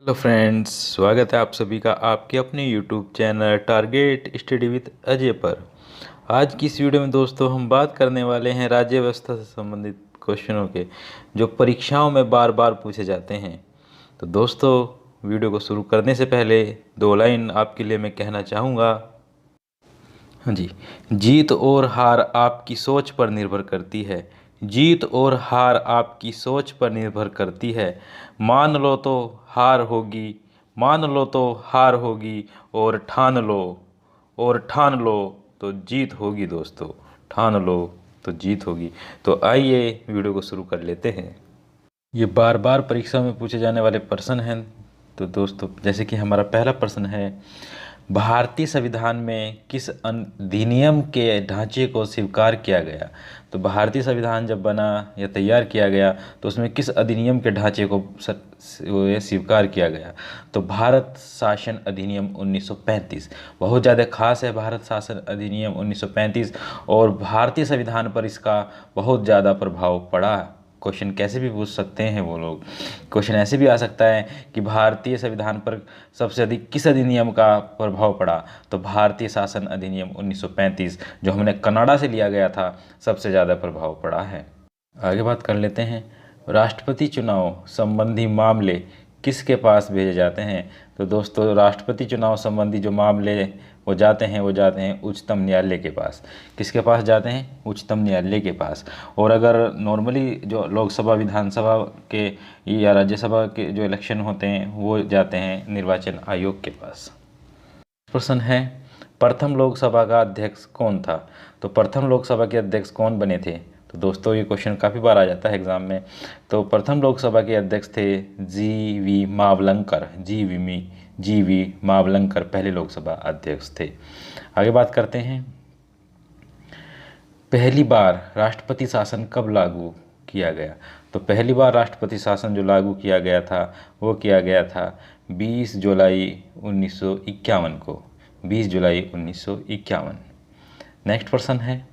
Hello friends, स्वागत है आप सभी का आपके अपने YouTube channel target study with Ajay पर। आज की इस वीडियो में दोस्तों हम बात करने वाले हैं राज्य व्यवस्था से संबंधित क्वेश्चनों के जो परीक्षाओं में बार बार पूछे जाते हैं। तो दोस्तों, वीडियो को शुरू करने से पहले दो लाइन आपके लिए मैं कहना चाहूँगा। हाँ जी, जीत और हार आपकी सोच पर निर्भर करती है। जीत और हार आपकी सोच पर निर्भर करती है। मान लो तो हार होगी, मान लो तो हार होगी, और ठान लो तो जीत होगी दोस्तों। ठान लो तो जीत होगी। तो आइए वीडियो को शुरू कर लेते हैं। ये बार बार परीक्षा में पूछे जाने वाले प्रश्न हैं। तो दोस्तों, जैसे कि हमारा पहला प्रश्न है, भारतीय संविधान में किस अधिनियम के ढांचे को स्वीकार किया गया? तो भारतीय संविधान जब बना या तैयार किया गया तो उसमें किस अधिनियम के ढांचे को स्वीकार किया गया? तो भारत शासन अधिनियम 1935 बहुत ज़्यादा खास है। भारत शासन अधिनियम 1935 और भारतीय संविधान पर इसका बहुत ज़्यादा प्रभाव पड़ा। क्वेश्चन कैसे भी पूछ सकते हैं वो लोग। क्वेश्चन ऐसे भी आ सकता है कि भारतीय संविधान पर सबसे अधिक किस अधिनियम का प्रभाव पड़ा? तो भारतीय शासन अधिनियम 1935 जो हमने कनाडा से लिया गया था, सबसे ज़्यादा प्रभाव पड़ा है। आगे बात कर लेते हैं, राष्ट्रपति चुनाव संबंधी मामले किसके पास भेजे जाते हैं? तो दोस्तों, राष्ट्रपति चुनाव संबंधी जो मामले वो जाते हैं उच्चतम न्यायालय के पास। किसके पास जाते हैं? उच्चतम न्यायालय के पास। और अगर नॉर्मली जो लोकसभा, विधानसभा के या राज्यसभा के जो इलेक्शन होते हैं वो जाते हैं निर्वाचन आयोग के पास। प्रश्न है, प्रथम लोकसभा का अध्यक्ष कौन था? तो प्रथम लोकसभा के अध्यक्ष कौन बने थे? तो दोस्तों, ये क्वेश्चन काफ़ी बार आ जाता है एग्जाम में। तो प्रथम लोकसभा के अध्यक्ष थे जी.वी. मावलंकर। जी.वी. मावलंकर पहले लोकसभा अध्यक्ष थे। आगे बात करते हैं, पहली बार राष्ट्रपति शासन कब लागू किया गया? तो पहली बार राष्ट्रपति शासन जो लागू किया गया था वो किया गया था 20 जुलाई 1951 को। 20 जुलाई 1951। नेक्स्ट प्रश्न है,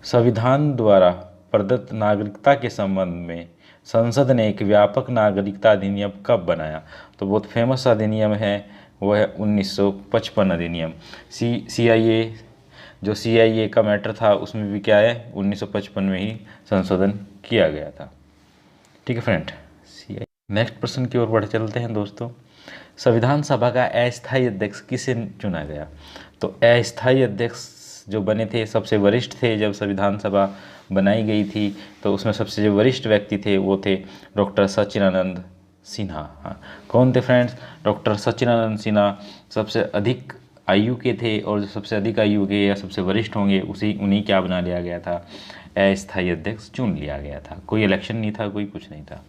संविधान द्वारा प्रदत्त नागरिकता के संबंध में संसद ने एक व्यापक नागरिकता अधिनियम कब बनाया? तो बहुत फेमस अधिनियम है, वो है 1955 अधिनियम। सीआईए का मैटर था उसमें भी क्या है, 1955 में ही संशोधन किया गया था। ठीक है फ्रेंड। नेक्स्ट प्रश्न की ओर बढ़ चलते हैं दोस्तों, संविधान सभा का अस्थायी अध्यक्ष किसे चुना गया? तो अस्थायी अध्यक्ष जो बने थे, सबसे वरिष्ठ थे जब संविधान सभा बनाई गई थी, तो उसमें सबसे जो वरिष्ठ व्यक्ति थे वो थे डॉक्टर सच्चिदानंद सिन्हा। हाँ, कौन थे फ्रेंड्स? डॉक्टर सच्चिदानंद सिन्हा सबसे अधिक आयु के थे, और जो सबसे अधिक आयु के या सबसे वरिष्ठ होंगे उन्हीं क्या बना लिया गया था, अस्थायी अध्यक्ष चुन लिया गया था। कोई इलेक्शन नहीं था, कोई कुछ नहीं था।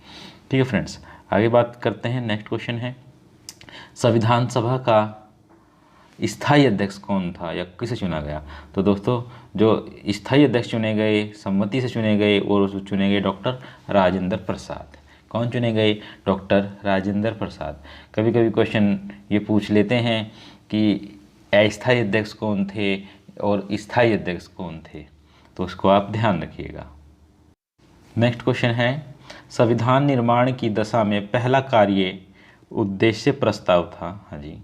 ठीक है फ्रेंड्स, आगे बात करते हैं। नेक्स्ट क्वेश्चन है, संविधान सभा का स्थायी अध्यक्ष कौन था या किसे चुना गया? तो दोस्तों, जो स्थायी अध्यक्ष चुने गए, सम्मति से चुने गए, और चुने गए डॉक्टर राजेंद्र प्रसाद। कौन चुने गए? डॉक्टर राजेंद्र प्रसाद। कभी कभी क्वेश्चन ये पूछ लेते हैं कि अस्थायी अध्यक्ष कौन थे और स्थायी अध्यक्ष कौन थे, तो उसको आप ध्यान रखिएगा। नेक्स्ट क्वेश्चन है, संविधान निर्माण की दशा में पहला कार्य उद्देश्य प्रस्ताव था। हाँ जी,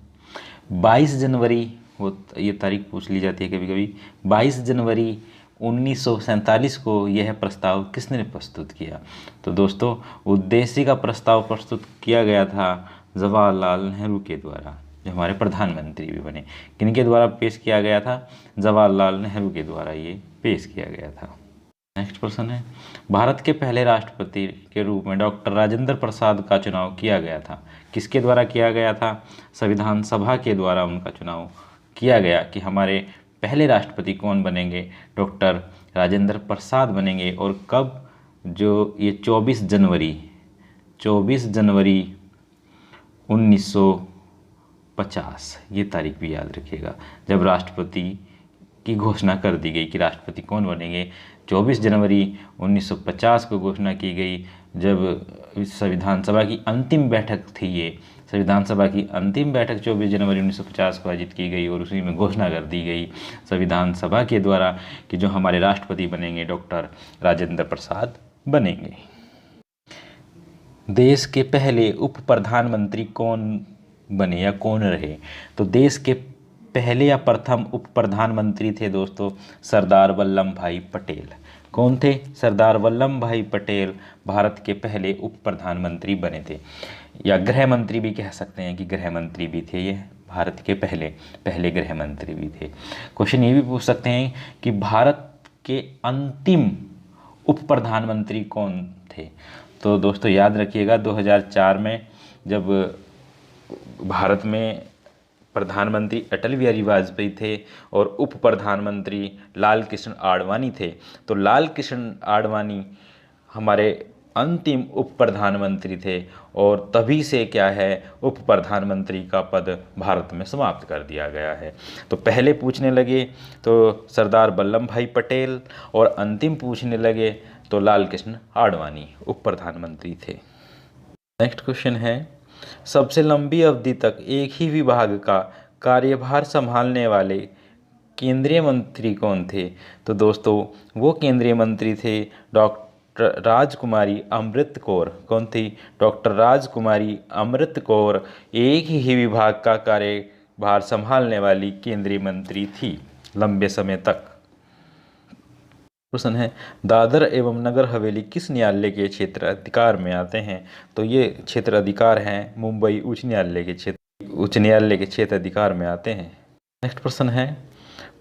22 जनवरी, वो ये तारीख पूछ ली जाती है कभी कभी, 22 जनवरी 1947 को यह प्रस्ताव किसने प्रस्तुत किया? तो दोस्तों, उद्देश्य का प्रस्ताव प्रस्तुत किया गया था जवाहरलाल नेहरू के द्वारा, जो हमारे प्रधानमंत्री भी बने। किनके द्वारा पेश किया गया था? जवाहरलाल नेहरू के द्वारा ये पेश किया गया था। नेक्स्ट प्रश्न है, भारत के पहले राष्ट्रपति के रूप में डॉक्टर राजेंद्र प्रसाद का चुनाव किया गया था। किसके द्वारा किया गया था? संविधान सभा के द्वारा उनका चुनाव किया गया कि हमारे पहले राष्ट्रपति कौन बनेंगे, डॉक्टर राजेंद्र प्रसाद बनेंगे। और कब? जो ये 24 जनवरी 1950, ये तारीख भी याद रखिएगा, जब राष्ट्रपति की घोषणा कर दी गई कि राष्ट्रपति कौन बनेंगे। 24 जनवरी 1950 को घोषणा की गई, जब संविधान सभा की अंतिम बैठक थी। ये संविधान सभा की अंतिम बैठक 24 जनवरी 1950 को आयोजित की गई, और उसी में घोषणा कर दी गई संविधान सभा के द्वारा कि जो हमारे राष्ट्रपति बनेंगे डॉक्टर राजेंद्र प्रसाद बनेंगे। देश के पहले उप प्रधानमंत्री कौन बने या कौन रहे? तो देश के पहले या प्रथम उप प्रधानमंत्री थे दोस्तों सरदार वल्लभ भाई पटेल। कौन थे? सरदार वल्लभ भाई पटेल भारत के पहले उप प्रधानमंत्री बने थे, या गृह मंत्री भी कह सकते हैं कि गृह मंत्री भी थे, ये भारत के पहले गृह मंत्री भी थे। क्वेश्चन ये भी पूछ सकते हैं कि भारत के अंतिम उप प्रधानमंत्री कौन थे? तो दोस्तों याद रखिएगा 2004 में जब भारत में प्रधानमंत्री अटल बिहारी वाजपेयी थे और उप प्रधानमंत्री लाल कृष्ण आडवाणी थे, तो लाल कृष्ण आडवाणी हमारे अंतिम उप प्रधानमंत्री थे और तभी से क्या है उप प्रधानमंत्री का पद भारत में समाप्त कर दिया गया है। तो पहले पूछने लगे तो सरदार वल्लभ भाई पटेल और अंतिम पूछने लगे तो लाल कृष्ण आडवाणी उप प्रधानमंत्री थे। नेक्स्ट क्वेश्चन है, सबसे लंबी अवधि तक एक ही विभाग का कार्यभार संभालने वाले केंद्रीय मंत्री कौन थे? तो दोस्तों वो केंद्रीय मंत्री थे डॉक्टर राजकुमारी अमृत कौर। कौन थी? डॉक्टर राजकुमारी अमृत कौर एक ही विभाग का कार्यभार संभालने वाली केंद्रीय मंत्री थी लंबे समय तक। प्रश्न है, दादर एवं नगर हवेली किस न्यायालय के क्षेत्र अधिकार में आते हैं? तो ये क्षेत्र अधिकार हैं मुंबई उच्च न्यायालय के क्षेत्र अधिकार में आते हैं। नेक्स्ट प्रश्न है,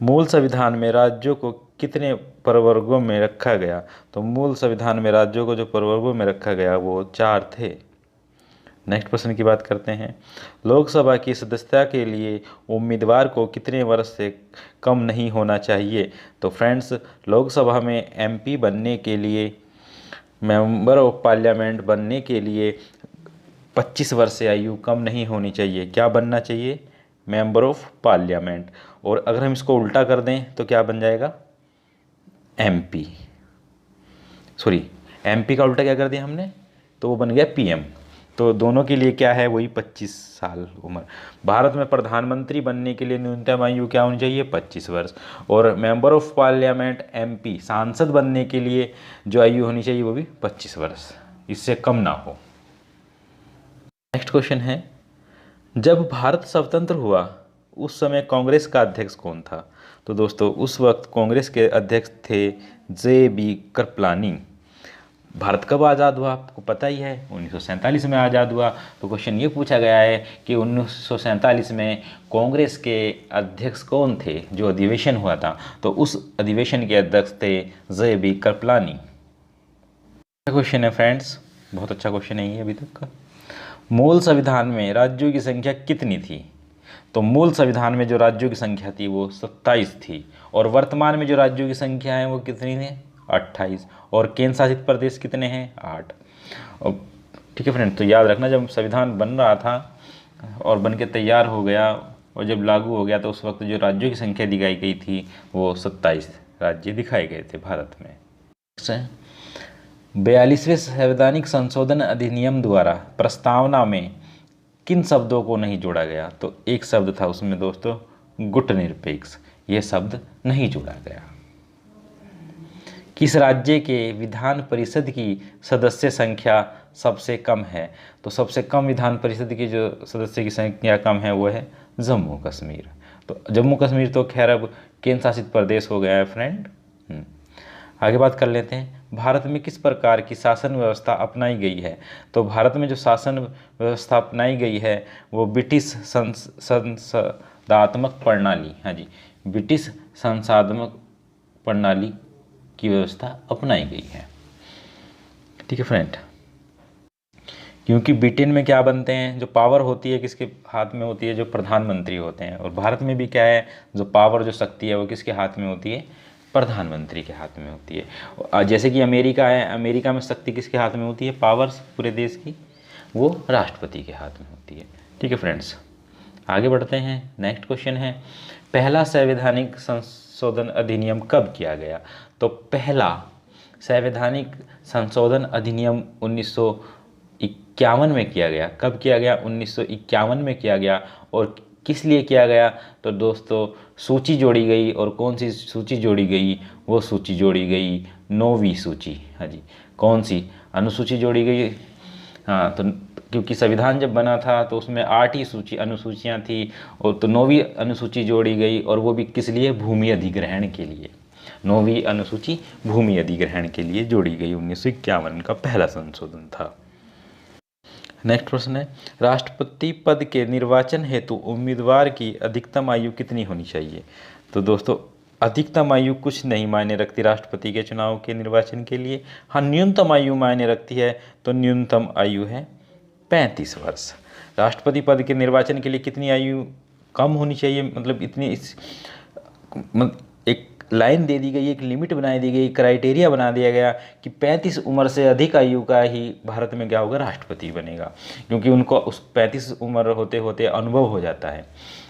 मूल संविधान में राज्यों को कितने प्रवर्गों में रखा गया? तो मूल संविधान में राज्यों को जो प्रवर्गों में रखा गया वो 4 थे। नेक्स्ट प्रश्न की बात करते हैं, लोकसभा की सदस्यता के लिए उम्मीदवार को कितने वर्ष से कम नहीं होना चाहिए? तो फ्रेंड्स लोकसभा में एमपी बनने के लिए, मेंबर ऑफ पार्लियामेंट बनने के लिए 25 वर्ष से आयु कम नहीं होनी चाहिए। क्या बनना चाहिए? Member of parliament. और अगर हम इसको उल्टा कर दें तो क्या बन जाएगा? एमपी। सॉरी, एमपी का उल्टा क्या कर दिया हमने? तो वो बन गया पीएम। तो दोनों के लिए क्या है? वही 25 साल उम्र। भारत में प्रधानमंत्री बनने के लिए न्यूनतम आयु क्या होनी चाहिए? 25 वर्ष। और मेंबर ऑफ पार्लियामेंट एमपी सांसद बनने के लिए जो आयु होनी चाहिए वो भी 25 वर्ष, इससे कम ना हो। नेक्स्ट क्वेश्चन है, जब भारत स्वतंत्र हुआ उस समय कांग्रेस का अध्यक्ष कौन था? तो दोस्तों उस वक्त कांग्रेस के अध्यक्ष थे जे.बी. कृपलानी। भारत कब आज़ाद हुआ आपको पता ही है, 1947 में आज़ाद हुआ। तो क्वेश्चन ये पूछा गया है कि 1947 में कांग्रेस के अध्यक्ष कौन थे जो अधिवेशन हुआ था? तो उस अधिवेशन के अध्यक्ष थे जे.बी. कृपलानी। क्वेश्चन है फ्रेंड्स, बहुत अच्छा क्वेश्चन है ये अभी तक का। मूल संविधान में राज्यों की संख्या कितनी थी? तो मूल संविधान में जो राज्यों की संख्या थी वो 27 थी और वर्तमान में जो राज्यों की संख्या है वो कितनी है? 28। और केंद्र शासित प्रदेश कितने हैं? 8। ठीक है फ्रेंड, तो याद रखना जब संविधान बन रहा था और बन के तैयार हो गया और जब लागू हो गया तो उस वक्त जो राज्यों की संख्या दिखाई गई थी वो 27 राज्य दिखाए गए थे भारत में। 42वें संवैधानिक संशोधन अधिनियम द्वारा प्रस्तावना में किन शब्दों को नहीं जोड़ा गया? तो एक शब्द था उसमें दोस्तों गुटनिरपेक्ष, ये शब्द नहीं जोड़ा गया। किस राज्य के विधान परिषद की सदस्य संख्या सबसे कम है? तो सबसे कम विधान परिषद की जो सदस्य की संख्या कम है वो है जम्मू कश्मीर। तो जम्मू कश्मीर तो खैर अब केंद्र शासित प्रदेश हो गया है फ्रेंड। आगे बात कर लेते हैं, भारत में किस प्रकार की शासन व्यवस्था अपनाई गई है? तो भारत में जो शासन व्यवस्था अपनाई गई है वो ब्रिटिश संसदात्मक प्रणाली, हाँ जी, ब्रिटिश संसदात्मक प्रणाली की व्यवस्था अपनाई गई है। ठीक है फ्रेंड, क्योंकि ब्रिटेन में क्या बनते हैं, जो पावर होती है किसके हाथ में होती है? जो प्रधानमंत्री होते हैं। और भारत में भी क्या है, जो पावर जो शक्ति है वो किसके हाथ में होती है? प्रधानमंत्री के हाथ में होती है। जैसे कि अमेरिका है, अमेरिका में शक्ति किसके हाथ में होती है? पावर्स पूरे देश की, वो राष्ट्रपति के हाथ में होती है। ठीक है फ्रेंड्स, आगे बढ़ते हैं। नेक्स्ट क्वेश्चन है, पहला संवैधानिक संशोधन अधिनियम कब किया गया? तो पहला संवैधानिक संशोधन अधिनियम 1951 में किया गया। कब किया गया? 1951 में किया गया। और किस लिए किया गया? तो दोस्तों सूची जोड़ी गई, और कौन सी सूची जोड़ी गई? वो सूची जोड़ी गई 9वीं सूची। हाँ जी, कौन सी अनुसूची जोड़ी गई? हाँ, तो क्योंकि संविधान जब बना था तो उसमें 8 ही अनुसूचियाँ थी, और तो 9वीं अनुसूची जोड़ी गई, और वो भी किस लिए? भूमि अधिग्रहण के लिए। 9वीं अनुसूची भूमि अधिग्रहण के लिए जोड़ी गई। 1951 का पहला संशोधन था। नेक्स्ट प्रश्न है, राष्ट्रपति पद के निर्वाचन हेतु उम्मीदवार की अधिकतम आयु कितनी होनी चाहिए? तो दोस्तों, अधिकतम आयु कुछ नहीं मायने रखती राष्ट्रपति के चुनाव के निर्वाचन के लिए। हाँ, न्यूनतम आयु मायने रखती है, तो न्यूनतम आयु है 35 वर्ष। राष्ट्रपति पद के निर्वाचन के लिए कितनी आयु कम होनी चाहिए, मतलब इतनी एक लाइन दे दी गई, एक लिमिट बना दी गई, क्राइटेरिया बना दिया गया कि 35 उम्र से अधिक आयु का ही भारत में क्या होगा? राष्ट्रपति बनेगा, क्योंकि उनको उस 35 उम्र होते होते अनुभव हो जाता है,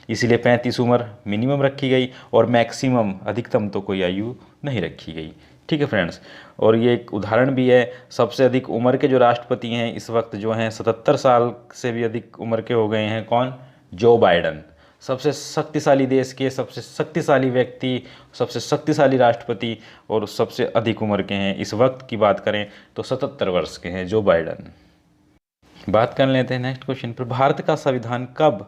इसलिए 35 उम्र मिनिमम रखी गई, और मैक्सिमम अधिकतम तो कोई आयु नहीं रखी गई। ठीक है फ्रेंड्स, और ये एक उदाहरण भी है, सबसे अधिक उम्र के जो राष्ट्रपति हैं इस वक्त जो हैं 77 साल से भी अधिक उम्र के हो गए हैं। कौन? जो बाइडन। सबसे शक्तिशाली देश के सबसे शक्तिशाली व्यक्ति, सबसे शक्तिशाली राष्ट्रपति, और सबसे अधिक उम्र के हैं इस वक्त की बात करें तो 77 वर्ष के हैं जो बाइडन। बात कर लेते हैं नेक्स्ट क्वेश्चन पर, भारत का संविधान कब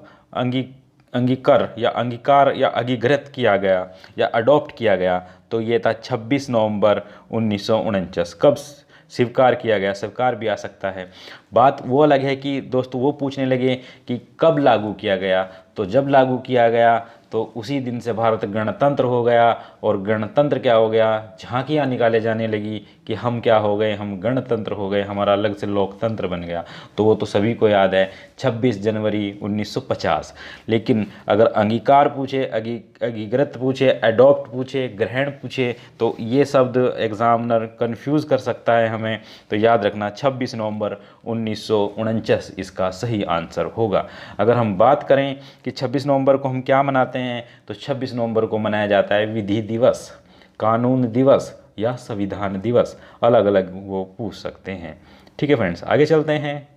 अंगीकार या अंगीकृत किया गया या अडॉप्ट किया गया? तो ये था 26 नवंबर 1949। कब स्वीकार किया गया? स्वीकार भी आ सकता है। बात वो अलग है कि दोस्तों वो पूछने लगे कि कब लागू किया गया, तो जब लागू किया गया तो उसी दिन से भारत गणतंत्र हो गया, और गणतंत्र क्या हो गया? झांकियाँ निकाले जाने लगी कि हम क्या हो गए? हम गणतंत्र हो गए, हमारा अलग से लोकतंत्र बन गया। तो वो तो सभी को याद है, 26 जनवरी 1950। लेकिन अगर अंगीकार पूछे, अंगीकृत पूछे, एडॉप्ट पूछे, ग्रहण पूछे, तो ये शब्द एग्जामिनर कंफ्यूज कर सकता है हमें, तो याद रखना 26 नवंबर 1949 इसका सही आंसर होगा। अगर हम बात करें कि 26 नवंबर को हम क्या मनाते हैं, तो 26 नवंबर को मनाया जाता है विधि दिवस, कानून दिवस या संविधान दिवस, अलग अलग वो पूछ सकते हैं। ठीक है फ्रेंड्स, आगे चलते हैं।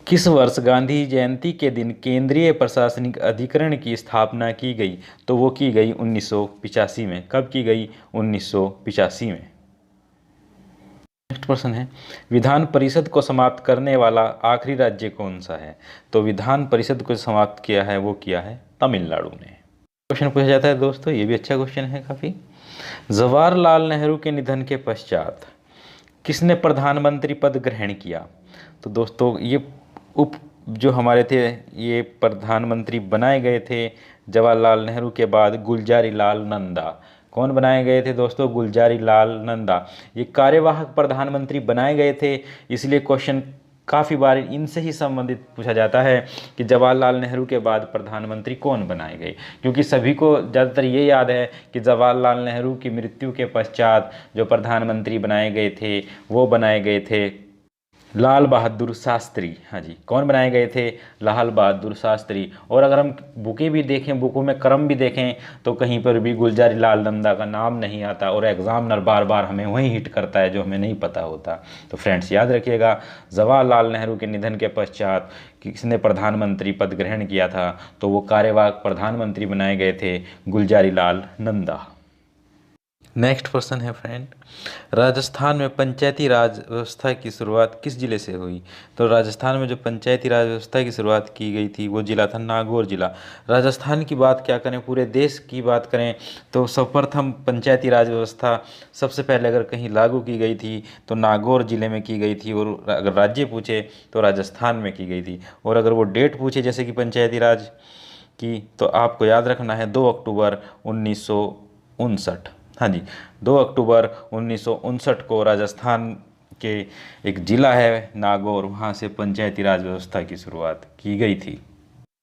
किस वर्ष गांधी जयंती के दिन केंद्रीय प्रशासनिक अधिकरण की स्थापना की गई? तो वो की गई 1985 में। कब की गई? 1985 में। नेक्स्ट प्रश्न है, विधान परिषद को समाप्त करने वाला आखिरी राज्य कौन सा है? तो विधान परिषद को समाप्त किया है वो किया है तमिलनाडु ने। क्वेश्चन पूछा जाता है दोस्तों, ये भी अच्छा क्वेश्चन है काफ़ी। जवाहरलाल नेहरू के निधन के पश्चात किसने प्रधानमंत्री पद ग्रहण किया? तो दोस्तों ये जो हमारे थे ये प्रधानमंत्री बनाए गए थे जवाहरलाल नेहरू के बाद गुलजारी लाल नंदा। कौन बनाए गए थे दोस्तों? गुलजारी लाल नंदा। ये कार्यवाहक प्रधानमंत्री बनाए गए थे, इसलिए क्वेश्चन काफ़ी बार इनसे ही संबंधित पूछा जाता है कि जवाहरलाल नेहरू के बाद प्रधानमंत्री कौन बनाए गए, क्योंकि सभी को ज़्यादातर ये याद है कि जवाहरलाल नेहरू की मृत्यु के पश्चात जो प्रधानमंत्री बनाए गए थे वो बनाए गए थे लाल बहादुर शास्त्री। हाँ जी, कौन बनाए गए थे? लाल बहादुर शास्त्री। और अगर हम बुकें भी देखें, बुकों में क्रम भी देखें, तो कहीं पर भी गुलजारी लाल नंदा का नाम नहीं आता, और एग्जामिनर बार बार हमें वही हिट करता है जो हमें नहीं पता होता। तो फ्रेंड्स याद रखिएगा, जवाहरलाल नेहरू के निधन के पश्चात किसने प्रधानमंत्री पद ग्रहण किया था? तो वो कार्यवाहक प्रधानमंत्री बनाए गए थे गुलजारी लाल नंदा। नेक्स्ट प्रश्न है फ्रेंड, राजस्थान में पंचायती राज व्यवस्था की शुरुआत किस जिले से हुई? तो राजस्थान में जो पंचायती राज व्यवस्था की शुरुआत की गई थी वो जिला था नागौर जिला। राजस्थान की बात क्या करें, पूरे देश की बात करें तो सर्वप्रथम पंचायती राज व्यवस्था सबसे पहले अगर कहीं लागू की गई थी तो नागौर जिले में की गई थी, और अगर राज्य पूछे तो राजस्थान में की गई थी। और अगर वो डेट पूछे जैसे कि पंचायती राज की, तो आपको याद रखना है 2 अक्टूबर 1959। हाँ जी, 2 अक्टूबर 1959 को राजस्थान के एक ज़िला है नागौर, वहाँ से पंचायती राज व्यवस्था की शुरुआत की गई थी।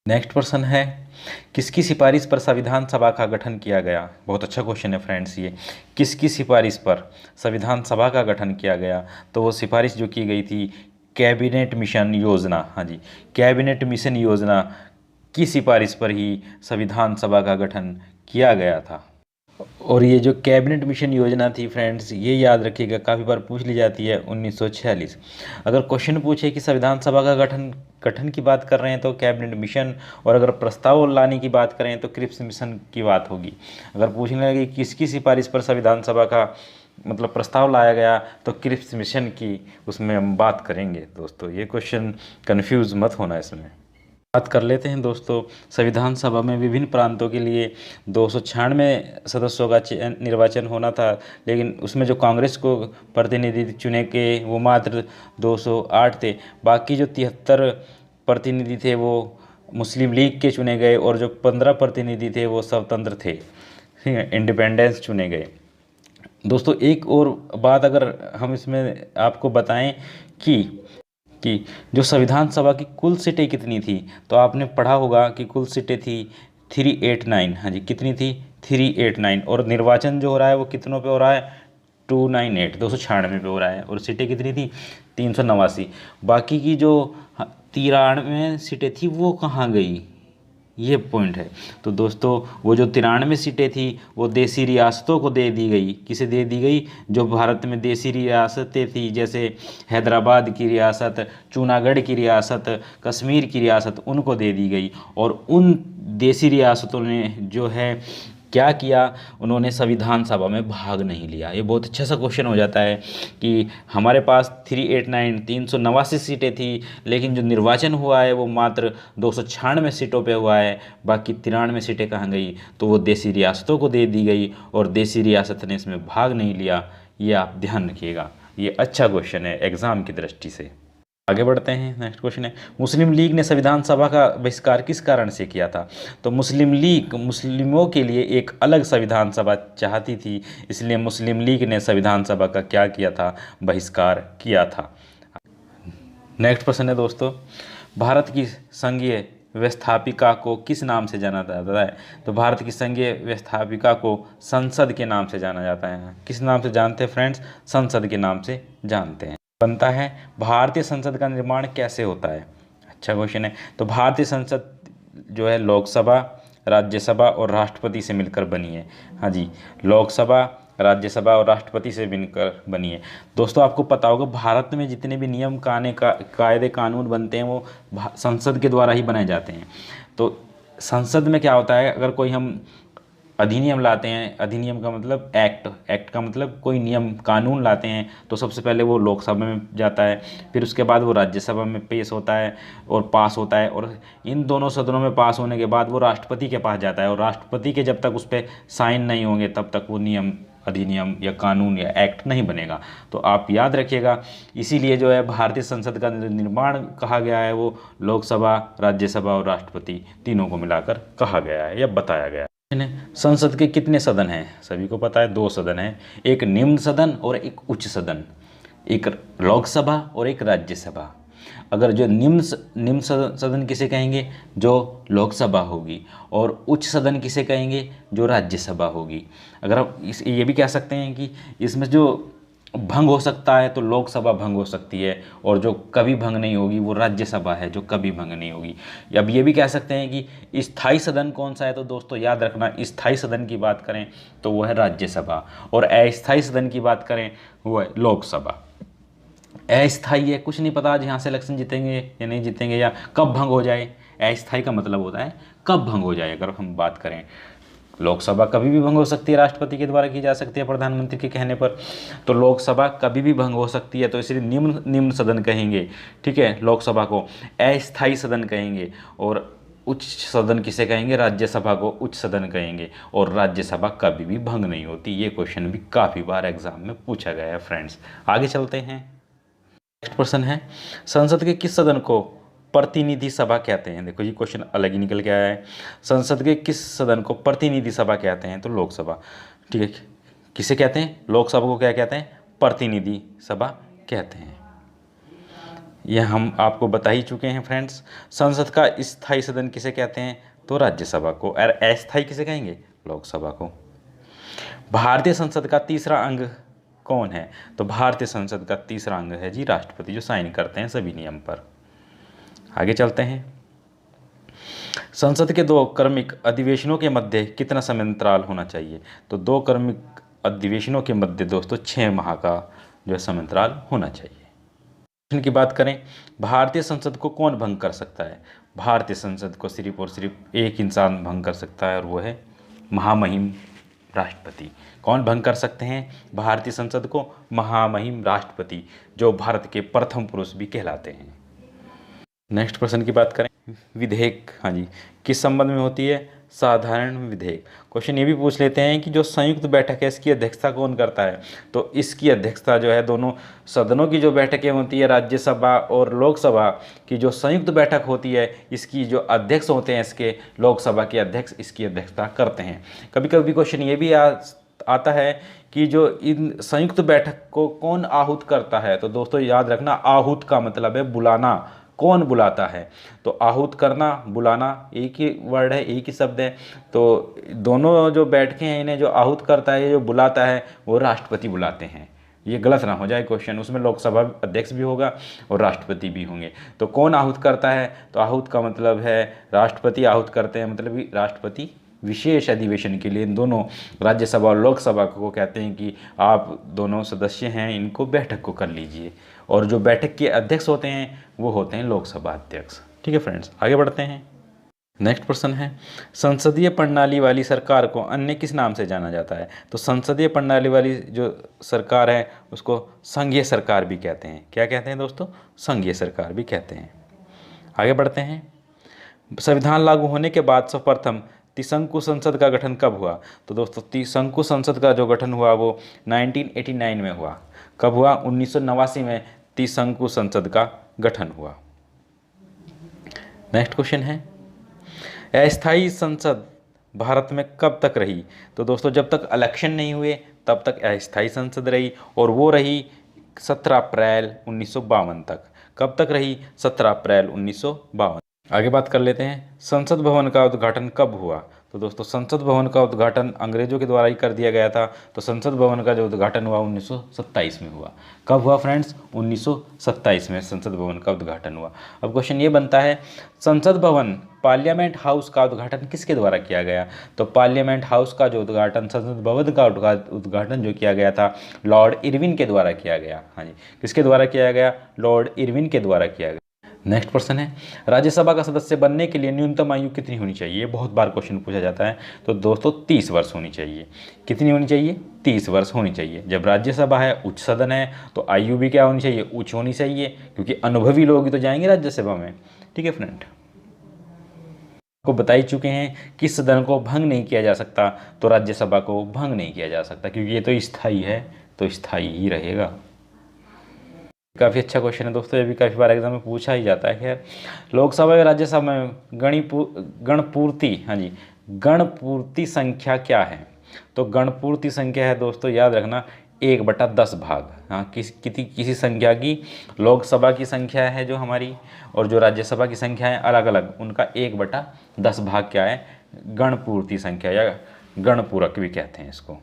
नेक्स्ट प्रश्न है, किसकी सिफारिश पर संविधान सभा का गठन किया गया? बहुत अच्छा क्वेश्चन है फ्रेंड्स ये। किसकी सिफारिश पर संविधान सभा का गठन किया गया? तो वो सिफारिश जो की गई थी कैबिनेट मिशन योजना। हाँ जी, कैबिनेट मिशन योजना की सिफारिश पर ही संविधान सभा का गठन किया गया था। और ये जो कैबिनेट मिशन योजना थी फ्रेंड्स, ये याद रखिएगा काफ़ी बार पूछ ली जाती है 1946। अगर क्वेश्चन पूछे कि संविधान सभा का गठन की बात कर रहे हैं तो कैबिनेट मिशन, और अगर प्रस्ताव लाने की बात करें तो क्रिप्स मिशन की बात होगी। अगर पूछने लगे किसकी सिफारिश पर संविधान सभा का मतलब प्रस्ताव लाया गया, तो क्रिप्स मिशन की उसमें हम बात करेंगे दोस्तों। ये क्वेश्चन कंफ्यूज मत होना इसमें। बात कर लेते हैं दोस्तों, संविधान सभा में विभिन्न प्रांतों के लिए 296 सदस्यों का निर्वाचन होना था, लेकिन उसमें जो कांग्रेस को प्रतिनिधि चुने के वो मात्र 208 थे। बाकी जो 73 प्रतिनिधि थे वो मुस्लिम लीग के चुने गए, और जो 15 प्रतिनिधि थे वो स्वतंत्र थे, ठीक है, इंडिपेंडेंस चुने गए। दोस्तों एक और बात अगर हम इसमें आपको बताएं कि जो संविधान सभा की कुल सीटें कितनी थी, तो आपने पढ़ा होगा कि कुल सीटें थी 389। हाँ जी, कितनी थी? 389। और निर्वाचन जो हो रहा है वो कितनों पे हो रहा है? 298, 296 पे हो रहा है। और सीटें कितनी थी? 389। बाकी की जो 93 सीटें थी वो कहाँ गई, ये पॉइंट है। तो दोस्तों वो जो 93 सीटें थी वो देसी रियासतों को दे दी गई। किसे दे दी गई? जो भारत में देसी रियासतें थी, जैसे हैदराबाद की रियासत, जूनागढ़ की रियासत, कश्मीर की रियासत, उनको दे दी गई। और उन देसी रियासतों ने जो है क्या किया, उन्होंने संविधान सभा में भाग नहीं लिया। ये बहुत अच्छा सा क्वेश्चन हो जाता है कि हमारे पास 389 389 सीटें थी, लेकिन जो निर्वाचन हुआ है वो मात्र 296 सीटों पे हुआ है। बाकी 93 सीटें कहाँ गई? तो वो देसी रियासतों को दे दी गई, और देसी रियासत ने इसमें भाग नहीं लिया। ये आप ध्यान रखिएगा, ये अच्छा क्वेश्चन है एग्जाम की दृष्टि से। आगे बढ़ते हैं, नेक्स्ट क्वेश्चन है, मुस्लिम लीग ने संविधान सभा का बहिष्कार किस कारण से किया था? तो मुस्लिम लीग मुस्लिमों के लिए एक अलग संविधान सभा चाहती थी, इसलिए मुस्लिम लीग ने संविधान सभा का क्या किया था? बहिष्कार किया था। नेक्स्ट प्रश्न है दोस्तों, भारत की संघीय व्यवस्थापिका को किस नाम से जाना जाता है? तो भारत की संघीय व्यवस्थापिका को संसद के नाम से जाना जाता है। किस नाम से जानते हैं फ्रेंड्स? संसद के नाम से जानते हैं। बनता है, भारतीय संसद का निर्माण कैसे होता है? अच्छा क्वेश्चन है। तो भारतीय संसद जो है लोकसभा, राज्यसभा और राष्ट्रपति से मिलकर बनी है। हाँ जी, लोकसभा, राज्यसभा और राष्ट्रपति से मिलकर बनी है। दोस्तों आपको पता होगा भारत में जितने भी नियम कायदे कानून बनते हैं वो संसद के द्वारा ही बनाए जाते हैं। तो संसद में क्या होता है, अगर कोई हम अधिनियम लाते हैं, अधिनियम का मतलब एक्ट का मतलब कोई नियम कानून लाते हैं, तो सबसे पहले वो लोकसभा में जाता है, फिर उसके बाद वो राज्यसभा में पेश होता है और पास होता है, और इन दोनों सदनों में पास होने के बाद वो राष्ट्रपति के पास जाता है, और राष्ट्रपति के जब तक उस पर साइन नहीं होंगे तब तक वो नियम, अधिनियम या कानून या एक्ट नहीं बनेगा। तो आप याद रखिएगा, इसीलिए जो है भारतीय संसद का निर्माण कहा गया है वो लोकसभा, राज्यसभा और राष्ट्रपति तीनों को मिलाकर कहा गया है या बताया गया है। संसद के कितने सदन हैं? सभी को पता है 2 सदन हैं, एक निम्न सदन और एक उच्च सदन, एक लोकसभा और एक राज्यसभा। अगर जो निम्न सदन किसे कहेंगे? जो लोकसभा होगी। और उच्च सदन किसे कहेंगे? जो राज्यसभा होगी। अगर आप ये भी कह सकते हैं कि इसमें जो भंग हो सकता है तो लोकसभा भंग हो सकती है, और जो कभी भंग नहीं होगी वो राज्यसभा है जो कभी भंग नहीं होगी। अब ये भी कह सकते हैं कि स्थायी सदन कौन सा है? तो दोस्तों याद रखना, स्थायी सदन की बात करें तो वो है राज्यसभा, और अस्थायी सदन की बात करें वो है लोकसभा। अस्थायी है, कुछ नहीं पता आज यहाँ से इलेक्शन जीतेंगे या नहीं जीतेंगे या कब भंग हो जाए। अस्थायी का मतलब होता है कब भंग हो जाए। अगर हम बात करें, लोकसभा कभी भी भंग हो सकती है, राष्ट्रपति के द्वारा की जा सकती है प्रधानमंत्री के कहने पर, तो लोकसभा कभी भी भंग हो सकती है, तो इसलिए निम्न सदन कहेंगे, ठीक है, लोकसभा को। अस्थायी सदन कहेंगे, और उच्च सदन किसे कहेंगे? राज्यसभा को उच्च सदन कहेंगे, और राज्यसभा कभी भी भंग नहीं होती। ये क्वेश्चन भी काफ़ी बार एग्जाम में पूछा गया है फ्रेंड्स। आगे चलते हैं, नेक्स्ट प्रश्न है, संसद के किस सदन को प्रतिनिधि सभा कहते हैं? देखो ये क्वेश्चन अलग ही निकल के आया है। संसद के किस सदन को प्रतिनिधि सभा कहते हैं? तो लोकसभा, ठीक है। किसे कहते हैं? लोकसभा को क्या कहते हैं? प्रतिनिधि सभा कहते हैं। यह हम आपको बता ही चुके हैं फ्रेंड्स। संसद का स्थायी सदन किसे कहते हैं? तो राज्यसभा को। और अस्थायी किसे कहेंगे? लोकसभा को। भारतीय संसद का तीसरा अंग कौन है? तो भारतीय संसद का तीसरा अंग है जी राष्ट्रपति, जो साइन करते हैं सभी नियम पर। आगे चलते हैं, संसद के 2 क्रमिक अधिवेशनों के मध्य कितना समयांतराल होना चाहिए? तो 2 क्रमिक अधिवेशनों के मध्य दोस्तों 6 माह का जो है समयांतराल होना चाहिए। की बात करें, भारतीय संसद को कौन भंग कर सकता है? भारतीय संसद को सिर्फ और सिर्फ एक इंसान भंग कर सकता है, और वो है महामहिम राष्ट्रपति। कौन भंग कर सकते हैं भारतीय संसद को? महामहिम राष्ट्रपति, जो भारत के प्रथम पुरुष भी कहलाते हैं। नेक्स्ट प्रश्न की बात करें, विधेयक, हाँ जी, किस संबंध में होती है? साधारण विधेयक। क्वेश्चन ये भी पूछ लेते हैं कि जो संयुक्त बैठक है इसकी अध्यक्षता कौन करता है? तो इसकी अध्यक्षता जो है दोनों सदनों की जो बैठकें होती है, राज्यसभा और लोकसभा की जो संयुक्त बैठक होती है, इसकी जो अध्यक्ष होते हैं, इसके लोकसभा के अध्यक्ष इसकी अध्यक्षता करते हैं। कभी कभी क्वेश्चन ये भी आता है कि जो इन संयुक्त बैठक को कौन आहूत करता है? तो दोस्तों याद रखना, आहूत का मतलब है बुलाना, कौन बुलाता है? तो आहूत करना, बुलाना एक ही वर्ड है, एक ही शब्द है। तो दोनों जो बैठकें हैं इन्हें जो आहूत करता है, जो बुलाता है, वो राष्ट्रपति बुलाते हैं। ये गलत ना हो जाए क्वेश्चन, उसमें लोकसभा अध्यक्ष भी होगा और राष्ट्रपति भी होंगे। तो कौन आहूत करता है? तो आहूत का मतलब है राष्ट्रपति आहूत करते हैं, मतलब राष्ट्रपति विशेष अधिवेशन के लिए इन दोनों राज्यसभा और लोकसभा को कहते हैं कि आप दोनों सदस्य हैं, इनको बैठक को कर लीजिए। और जो बैठक के अध्यक्ष होते हैं वो होते हैं लोकसभा अध्यक्ष। ठीक है फ्रेंड्स, आगे बढ़ते हैं। नेक्स्ट प्रश्न है, संसदीय प्रणाली वाली सरकार को अन्य किस नाम से जाना जाता है? तो संसदीय प्रणाली वाली जो सरकार है उसको संघीय सरकार भी कहते हैं। क्या कहते हैं दोस्तों? संघीय सरकार भी कहते हैं। आगे बढ़ते हैं। संविधान लागू होने के बाद सर्वप्रथम त्रिशंकु संसद का गठन कब हुआ? तो दोस्तों त्रिशंकु संसद का जो गठन हुआ वो 1989 में हुआ। कब हुआ? 1989 में त्रिशंकु संसद का गठन हुआ। नेक्स्ट क्वेश्चन है, अस्थायी संसद भारत में कब तक रही? तो दोस्तों जब तक इलेक्शन नहीं हुए तब तक अस्थायी संसद रही, और वो रही 17 अप्रैल 1952 तक। कब तक रही? 17 अप्रैल 1952। आगे बात कर लेते हैं, संसद भवन का उद्घाटन कब हुआ? तो दोस्तों संसद भवन का उद्घाटन अंग्रेजों के द्वारा ही कर दिया गया था। तो संसद भवन का जो उद्घाटन हुआ 1927 में हुआ। कब हुआ फ्रेंड्स? 1927 में संसद भवन का उद्घाटन हुआ। अब क्वेश्चन ये बनता है, संसद भवन पार्लियामेंट हाउस का उद्घाटन किसके द्वारा किया गया? तो पार्लियामेंट हाउस का जो उद्घाटन, संसद भवन का उद्घाटन जो किया गया था, लॉर्ड इरविन के द्वारा किया गया। हाँ जी, किसके द्वारा किया गया? लॉर्ड इरविन के द्वारा किया गया। नेक्स्ट प्रश्न है, राज्यसभा का सदस्य बनने के लिए न्यूनतम आयु कितनी होनी चाहिए? बहुत बार क्वेश्चन पूछा जाता है। तो दोस्तों 30 वर्ष होनी चाहिए। कितनी होनी चाहिए? 30 वर्ष होनी चाहिए। जब राज्यसभा है, उच्च सदन है, तो आयु भी क्या होनी चाहिए? उच्च होनी चाहिए, क्योंकि अनुभवी लोग ही तो जाएंगे राज्यसभा में। ठीक है फ्रेंड, को बता ही चुके हैं कि सदन को भंग नहीं किया जा सकता, तो राज्यसभा को भंग नहीं किया जा सकता, क्योंकि ये तो स्थायी है, तो स्थायी ही रहेगा। काफ़ी अच्छा क्वेश्चन है दोस्तों, ये भी काफ़ी बार एग्जाम में पूछा ही जाता है। खैर, लोकसभा और राज्यसभा में गणपूर्ति, हाँ जी, गणपूर्ति संख्या क्या है? तो गणपूर्ति संख्या है दोस्तों, याद रखना, 1/10 भाग। हाँ, किसी संख्या की, लोकसभा की संख्या है जो हमारी, और जो राज्यसभा की संख्या है अलग अलग, उनका 1/10 भाग क्या है? गणपूर्ति संख्या, या गणपूरक भी कहते हैं इसको।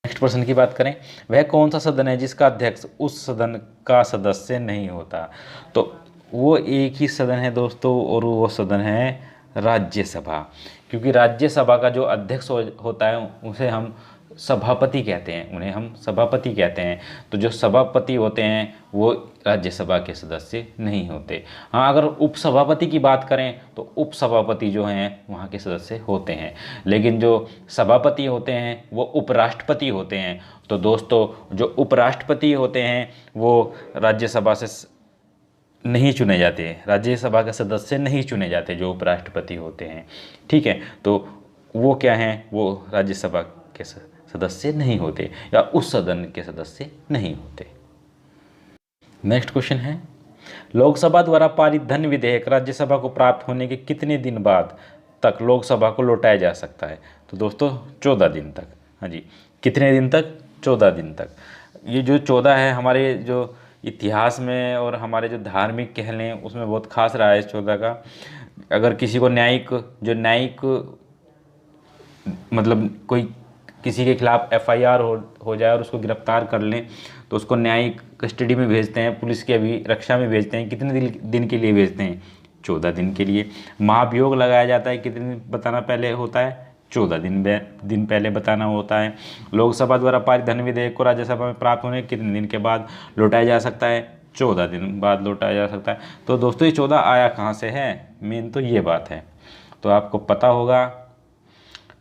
नेक्स्ट प्रश्न की बात करें, वह कौन सा सदन है जिसका अध्यक्ष उस सदन का सदस्य नहीं होता? तो वो एक ही सदन है दोस्तों, और वो सदन है राज्यसभा। क्योंकि राज्यसभा का जो अध्यक्ष होता है उसे हम सभापति कहते हैं, उन्हें हम सभापति कहते हैं। तो जो सभापति होते हैं वो राज्यसभा के सदस्य नहीं होते। हाँ, अगर उपसभापति की बात करें तो उपसभापति जो हैं वहाँ के सदस्य होते हैं, लेकिन जो सभापति होते हैं वो उपराष्ट्रपति होते हैं। तो दोस्तों जो उपराष्ट्रपति होते हैं वो राज्यसभा से नहीं चुने जाते, राज्यसभा के सदस्य नहीं चुने जाते जो उपराष्ट्रपति होते हैं। ठीक है, तो वो क्या हैं? वो राज्यसभा के सदस्य नहीं होते, या उस सदन के सदस्य नहीं होते। नेक्स्ट क्वेश्चन है, लोकसभा द्वारा पारित धन विधेयक राज्यसभा को प्राप्त होने के कितने दिन बाद तक लोकसभा को लौटाया जा सकता है? तो दोस्तों 14 दिन तक। हाँ जी, कितने दिन तक? 14 दिन तक। ये जो 14 है हमारे जो इतिहास में और हमारे जो धार्मिक कह लें उसमें बहुत खास रहा है इस 14 का। अगर किसी को न्यायिक मतलब कोई किसी के खिलाफ FIR हो जाए और उसको गिरफ्तार कर लें तो उसको न्यायिक कस्टडी में भेजते हैं, पुलिस की अभिरक्षा में भेजते हैं। कितने दिन के लिए भेजते हैं? 14 दिन के लिए। महाभियोग लगाया जाता है, कितने दिन बताना पहले होता है? 14 दिन पहले बताना होता है। लोकसभा द्वारा पारित धन विधेयक को राज्यसभा में प्राप्त होने के कितने दिन के बाद लौटाया जा सकता है? 14 दिन बाद लौटाया जा सकता है। तो दोस्तों ये 14 आया कहाँ से है? मेन तो ये बात है। तो आपको पता होगा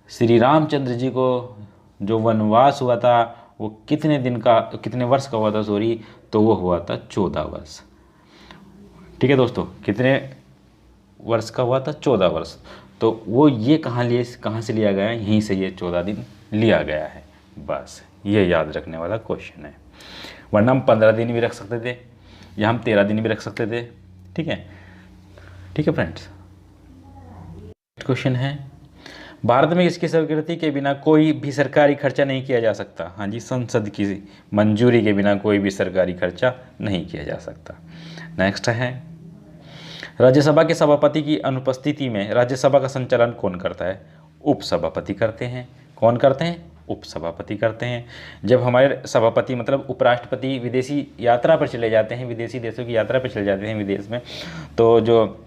श्री रामचंद्र जी को जो वनवास हुआ था वो कितने वर्ष का हुआ था, सॉरी, तो वो हुआ था 14 वर्ष। ठीक है दोस्तों, कितने वर्ष का हुआ था, 14 वर्ष। तो वो ये कहाँ से लिया गया है, यहीं से ये 14 दिन लिया गया है। बस ये याद रखने वाला क्वेश्चन है, वरना हम 15 दिन भी रख सकते थे या हम 13 दिन भी रख सकते थे। ठीक है, ठीक है फ्रेंड्स। क्वेश्चन है, भारत में किसकी स्वीकृति के बिना कोई भी सरकारी खर्चा नहीं किया जा सकता। हाँ जी, संसद की मंजूरी के बिना कोई भी सरकारी खर्चा नहीं किया जा सकता। नेक्स्ट है, राज्यसभा के सभापति की अनुपस्थिति में राज्यसभा का संचालन कौन करता है। उपसभापति करते हैं। कौन करते हैं, उपसभापति करते हैं। जब हमारे सभापति मतलब उपराष्ट्रपति विदेशी यात्रा पर चले जाते हैं, विदेशी देशों की यात्रा पर चले जाते हैं विदेश में, तो जो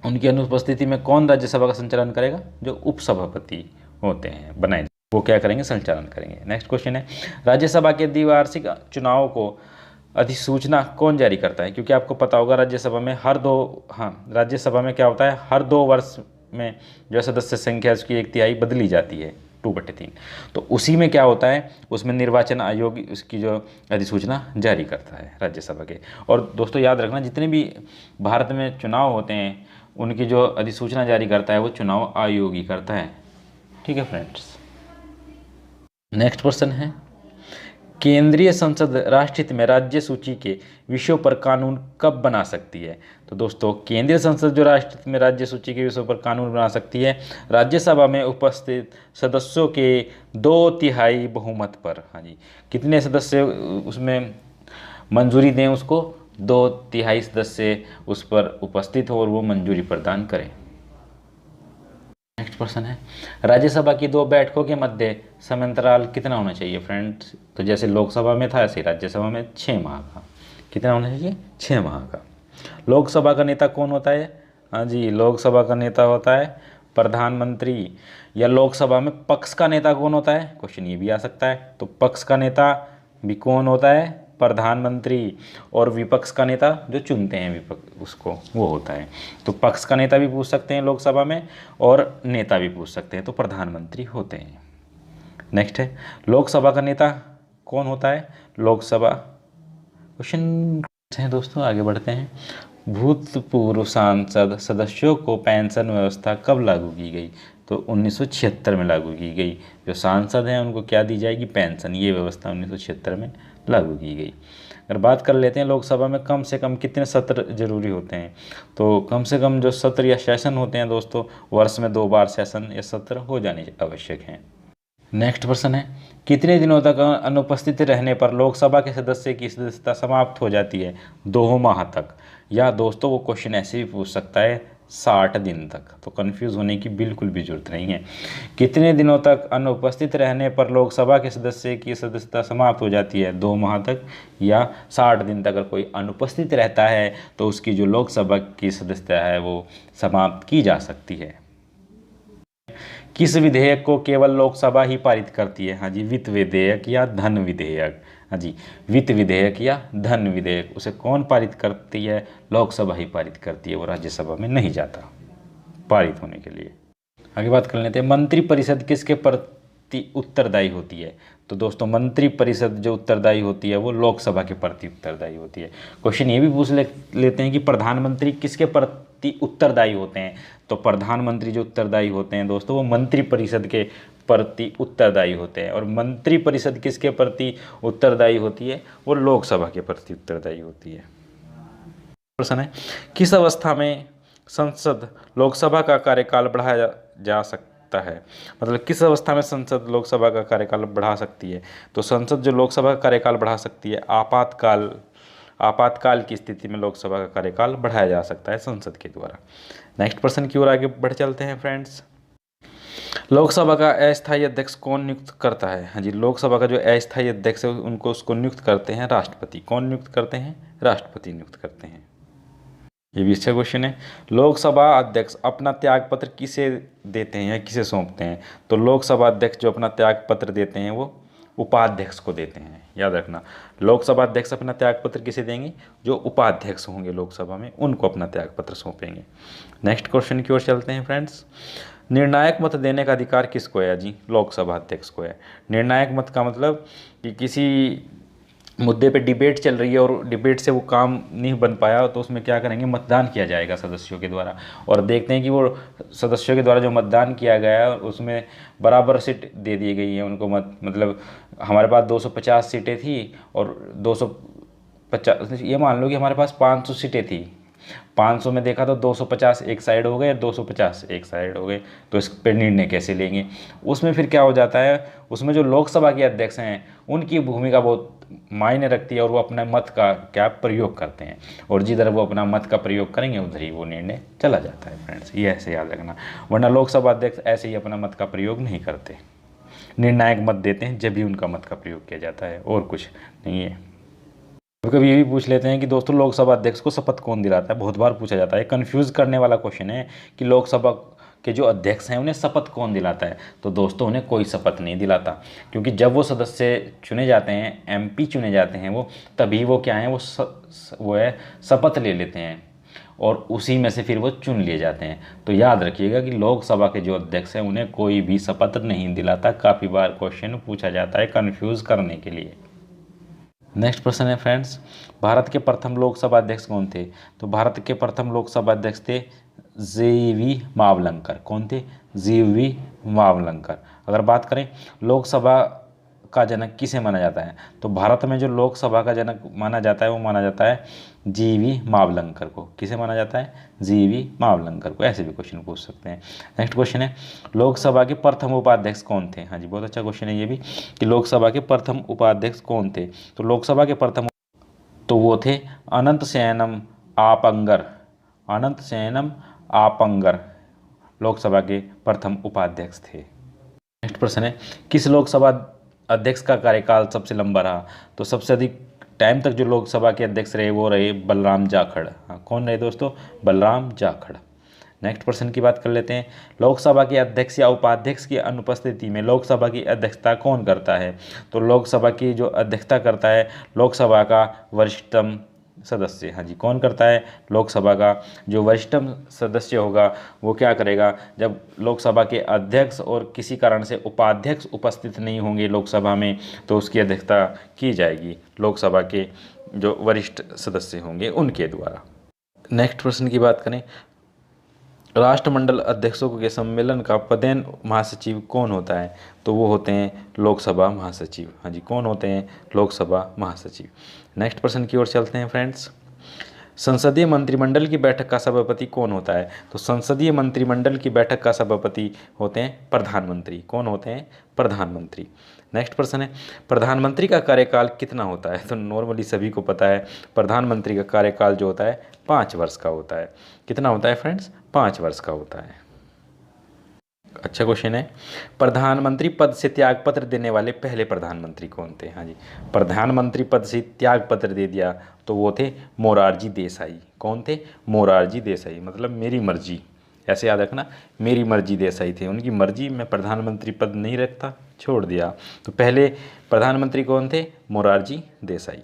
उनकी अनुपस्थिति में कौन राज्यसभा का संचालन करेगा, जो उपसभापति होते हैं बनाए, वो क्या करेंगे, संचालन करेंगे। नेक्स्ट क्वेश्चन है, राज्यसभा के द्विवार्षिक चुनाव को अधिसूचना कौन जारी करता है। क्योंकि आपको पता होगा राज्यसभा में राज्यसभा में क्या होता है, हर 2 वर्ष में जो सदस्य संख्या उसकी 1/3 बदली जाती है, 2/3। तो उसी में क्या होता है, उसमें निर्वाचन आयोग उसकी जो अधिसूचना जारी करता है राज्यसभा के। और दोस्तों याद रखना, जितने भी भारत में चुनाव होते हैं उनकी जो अधिसूचना जारी करता है वो चुनाव आयोग ही करता है। ठीक है फ्रेंड्स। नेक्स्ट प्रश्न है, केंद्रीय संसद राष्ट्रहित में राज्य सूची के विषयों पर कानून कब बना सकती है। तो दोस्तों केंद्रीय संसद जो राष्ट्रहित में राज्य सूची के विषयों पर कानून बना सकती है राज्यसभा में उपस्थित सदस्यों के 2/3 बहुमत पर। हाँ जी, कितने सदस्य उसमें मंजूरी दें उसको, 2/3 सदस्य उस पर उपस्थित हो और वो मंजूरी प्रदान करें। नेक्स्ट प्रश्न है, राज्यसभा की 2 बैठकों के मध्य समयांतराल कितना होना चाहिए फ्रेंड्स। तो जैसे लोकसभा में था ऐसे ही राज्यसभा में 6 माह का। कितना होना चाहिए, 6 माह का। लोकसभा का नेता कौन होता है। हाँ जी, लोकसभा का नेता होता है प्रधानमंत्री। या लोकसभा में पक्ष का नेता कौन होता है, क्वेश्चन ये भी आ सकता है। तो पक्ष का नेता भी कौन होता है, प्रधानमंत्री। और विपक्ष का नेता जो चुनते हैं विपक्ष उसको, वो होता है। तो पक्ष का नेता भी पूछ सकते हैं लोकसभा में और नेता भी पूछ सकते हैं, तो प्रधानमंत्री होते हैं। नेक्स्ट है, लोकसभा का नेता कौन होता है, लोकसभा। क्वेश्चन है दोस्तों, आगे बढ़ते हैं। भूतपूर्व सांसद सदस्यों को पेंशन व्यवस्था कब लागू की गई। तो 1976 में लागू की गई। जो सांसद हैं उनको क्या दी जाएगी, पेंशन। ये व्यवस्था 1976 में लागू की गई। अगर बात कर लेते हैं लोकसभा में कम से कम कितने सत्र जरूरी होते हैं, तो कम से कम जो सत्र या सेशन होते हैं दोस्तों, वर्ष में 2 बार सेशन या सत्र हो जाने आवश्यक हैं। नेक्स्ट प्रश्न है, कितने दिनों तक अनुपस्थित रहने पर लोकसभा के सदस्य की सदस्यता समाप्त हो जाती है। 2 माह तक। या दोस्तों वो क्वेश्चन ऐसे भी पूछ सकता है 60 दिन तक। तो कंफ्यूज होने की बिल्कुल भी जरूरत नहीं है। कितने दिनों तक अनुपस्थित रहने पर लोकसभा के सदस्य की सदस्यता समाप्त हो जाती है, 2 माह तक या 60 दिन तक। अगर कोई अनुपस्थित रहता है तो उसकी जो लोकसभा की सदस्यता है वो समाप्त की जा सकती है। किस विधेयक को केवल लोकसभा ही पारित करती है। हाँ जी, वित्त विधेयक या धन विधेयक। हाँ जी, वित्त विधेयक या धन विधेयक, उसे कौन पारित करती है, लोकसभा ही पारित करती है, वो राज्यसभा में नहीं जाता पारित होने के लिए। आगे बात कर लेते हैं, मंत्रिपरिषद किसके प्रति उत्तरदायी होती है। तो दोस्तों मंत्रिपरिषद जो उत्तरदायी होती है वो लोकसभा के प्रति उत्तरदायी होती है। क्वेश्चन ये भी पूछ लेते हैं कि प्रधानमंत्री किसके प्रति उत्तरदायी होते हैं। तो प्रधानमंत्री जो उत्तरदायी होते हैं दोस्तों वो मंत्रिपरिषद के प्रति उत्तरदायी होते हैं। और मंत्रिपरिषद किसके प्रति उत्तरदायी होती है, वो लोकसभा के प्रति उत्तरदायी होती है। प्रश्न है, किस अवस्था में संसद लोकसभा का कार्यकाल बढ़ाया जा सकता है। मतलब किस अवस्था में संसद लोकसभा का कार्यकाल बढ़ा सकती है। तो संसद जो लोकसभा का कार्यकाल बढ़ा सकती है, आपातकाल की स्थिति में लोकसभा का कार्यकाल बढ़ाया जा सकता है संसद के द्वारा। नेक्स्ट प्रश्न की ओर आगे बढ़ चलते हैं फ्रेंड्स। लोकसभा का अस्थायी अध्यक्ष कौन नियुक्त करता है। हाँ जी, लोकसभा का जो अस्थायी अध्यक्ष है उसको नियुक्त करते हैं राष्ट्रपति। कौन नियुक्त करते हैं, राष्ट्रपति नियुक्त करते हैं। ये भी अच्छा क्वेश्चन है। लोकसभा अध्यक्ष अपना त्याग पत्र किसे देते हैं या किसे सौंपते हैं। तो लोकसभा अध्यक्ष जो अपना त्याग पत्र देते हैं वो उपाध्यक्ष को देते हैं। याद रखना, लोकसभा अध्यक्ष अपना त्याग पत्र किसे देंगे, जो उपाध्यक्ष होंगे लोकसभा में उनको अपना त्याग पत्र सौंपेंगे। नेक्स्ट क्वेश्चन की ओर चलते हैं फ्रेंड्स। निर्णायक मत देने का अधिकार किसको है जी? लोकसभा अध्यक्ष को है। निर्णायक मत का मतलब कि किसी मुद्दे पे डिबेट चल रही है और डिबेट से वो काम नहीं बन पाया तो उसमें क्या करेंगे, मतदान किया जाएगा सदस्यों के द्वारा, और देखते हैं कि वो सदस्यों के द्वारा जो मतदान किया गया है उसमें बराबर सीट दे दी गई है उनको मतलब हमारे पास 250 सीटें थी और 250, ये मान लो कि हमारे पास 500 सीटें थी, 500 में देखा तो 250 एक साइड हो गए, 250 एक साइड हो गए, तो इस पर निर्णय कैसे लेंगे? उसमें फिर क्या हो जाता है, उसमें जो लोकसभा के अध्यक्ष हैं उनकी भूमिका बहुत मायने रखती है और वो अपने मत का क्या प्रयोग करते हैं, और जिधर वो अपना मत का प्रयोग करेंगे उधर ही वो निर्णय चला जाता है फ्रेंड्स, ये ऐसे याद रखना। वरना लोकसभा अध्यक्ष ऐसे ही अपना मत का प्रयोग नहीं करते, निर्णायक मत देते हैं जब भी उनका मत का प्रयोग किया जाता है, और कुछ नहीं है। कभी ये भी पूछ लेते हैं कि दोस्तों लोकसभा अध्यक्ष को शपथ कौन दिलाता है? बहुत बार पूछा जाता है, कंफ्यूज करने वाला क्वेश्चन है कि लोकसभा के जो अध्यक्ष हैं उन्हें शपथ कौन दिलाता है? तो दोस्तों उन्हें कोई शपथ नहीं दिलाता, क्योंकि जब वो सदस्य चुने जाते हैं, एमपी चुने जाते हैं वो, तभी वो क्या है, वो है शपथ ले लेते हैं और उसी में से फिर वो चुन लिए जाते हैं। तो याद रखिएगा कि लोकसभा के जो अध्यक्ष हैं उन्हें कोई भी शपथ नहीं दिलाता। काफ़ी बार क्वेश्चन पूछा जाता है कंफ्यूज करने के लिए। नेक्स्ट प्रश्न है फ्रेंड्स, भारत के प्रथम लोकसभा अध्यक्ष कौन थे? तो भारत के प्रथम लोकसभा अध्यक्ष थे जी.वी. मावलंकर। कौन थे? जी.वी. मावलंकर। अगर बात करें लोकसभा का जनक किसे माना जाता है, तो भारत में जो लोकसभा का जनक माना जाता है वो माना जाता है जी.वी. मावलंकर को। किसे माना जाता है? जी.वी. मावलंकर को। ऐसे भी क्वेश्चन पूछ सकते हैं। नेक्स्ट क्वेश्चन है, लोकसभा के प्रथम उपाध्यक्ष कौन थे? हाँ जी, बहुत अच्छा क्वेश्चन है ये भी, कि लोकसभा के प्रथम उपाध्यक्ष कौन थे? तो लोकसभा के प्रथम तो वो थे अनंत शयनम आपंगर। अनंत शयनम आपंगर लोकसभा के प्रथम उपाध्यक्ष थे। नेक्स्ट प्रश्न है, किस लोकसभा अध्यक्ष का कार्यकाल सबसे लंबा रहा? तो सबसे अधिक टाइम तक जो लोकसभा के अध्यक्ष रहे वो रहे बलराम जाखड़। हाँ, कौन रहे दोस्तों? बलराम जाखड़। नेक्स्ट प्रश्न की बात कर लेते हैं, लोकसभा के अध्यक्ष या उपाध्यक्ष की अनुपस्थिति में लोकसभा की अध्यक्षता कौन करता है? तो लोकसभा की जो अध्यक्षता करता है लोकसभा का वरिष्ठतम सदस्य। हाँ जी, कौन करता है? लोकसभा का जो वरिष्ठतम सदस्य होगा वो क्या करेगा, जब लोकसभा के अध्यक्ष और किसी कारण से उपाध्यक्ष उपस्थित नहीं होंगे लोकसभा में, तो उसकी अध्यक्षता की जाएगी लोकसभा के जो वरिष्ठ सदस्य होंगे उनके द्वारा। नेक्स्ट प्रश्न की बात करें, राष्ट्रमंडल अध्यक्षों के सम्मेलन का पदेन महासचिव कौन होता है? तो वो होते हैं लोकसभा महासचिव। हाँ जी, कौन होते हैं? लोकसभा महासचिव। नेक्स्ट प्रश्न की ओर चलते हैं फ्रेंड्स, संसदीय मंत्रिमंडल की बैठक का सभापति कौन होता है? तो संसदीय मंत्रिमंडल की बैठक का सभापति होते हैं प्रधानमंत्री। कौन होते हैं? प्रधानमंत्री। नेक्स्ट प्रश्न है, प्रधानमंत्री का कार्यकाल कितना होता है? तो नॉर्मली सभी को पता है प्रधानमंत्री का कार्यकाल जो होता है 5 वर्ष का होता है। कितना होता है फ्रेंड्स? 5 वर्ष का होता है। अच्छा क्वेश्चन है, प्रधानमंत्री पद से त्यागपत्र देने वाले पहले प्रधानमंत्री कौन थे? हाँ जी, प्रधानमंत्री पद से त्यागपत्र दे दिया तो वो थे मोरारजी देसाई। कौन थे? मोरारजी देसाई, मतलब मेरी मर्जी, ऐसे याद रखना, मेरी मर्जी देसाई थे। उनकी मर्जी, मैं प्रधानमंत्री पद नहीं रखता, छोड़ दिया। तो पहले प्रधानमंत्री कौन थे? मोरारजी देसाई।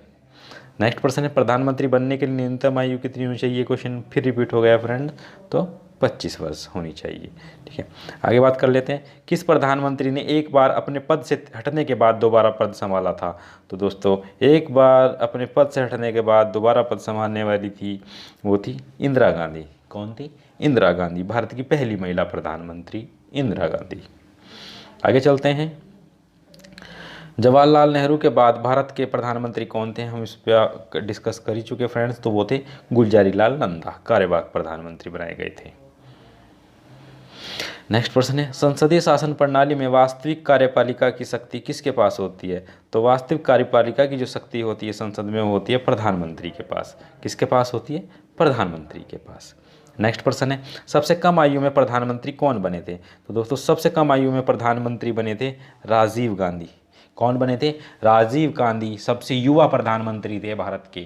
नेक्स्ट प्रश्न है, प्रधानमंत्री बनने के लिए न्यूनतम आयु कितनी होनी चाहिए? क्वेश्चन फिर रिपीट हो गया फ्रेंड, तो 25 वर्ष होनी चाहिए। ठीक है, आगे बात कर लेते हैं, किस प्रधानमंत्री ने एक बार अपने पद से हटने के बाद दोबारा पद संभाला था? तो दोस्तों एक बार अपने पद से हटने के बाद दोबारा पद संभालने वाली थी, वो थी इंदिरा गांधी। कौन थी? इंदिरा गांधी, भारत की पहली महिला प्रधानमंत्री इंदिरा गांधी। आगे चलते हैं, जवाहरलाल नेहरू के बाद भारत के प्रधानमंत्री कौन थे? हम इस पर डिस्कस कर ही चुके फ्रेंड्स, तो वो थे गुलजारी लाल नंदा, कार्यवाहक प्रधानमंत्री बनाए गए थे। नेक्स्ट प्रश्न है, संसदीय शासन प्रणाली में वास्तविक कार्यपालिका की शक्ति किसके पास होती है? तो वास्तविक कार्यपालिका की जो शक्ति होती है संसद में वो होती है प्रधानमंत्री के पास। किसके पास होती है? प्रधानमंत्री के पास। नेक्स्ट प्रश्न है, सबसे कम आयु में प्रधानमंत्री कौन बने थे? तो दोस्तों सबसे कम आयु में प्रधानमंत्री बने थे राजीव गांधी। कौन बने थे? राजीव गांधी सबसे युवा प्रधानमंत्री थे भारत के।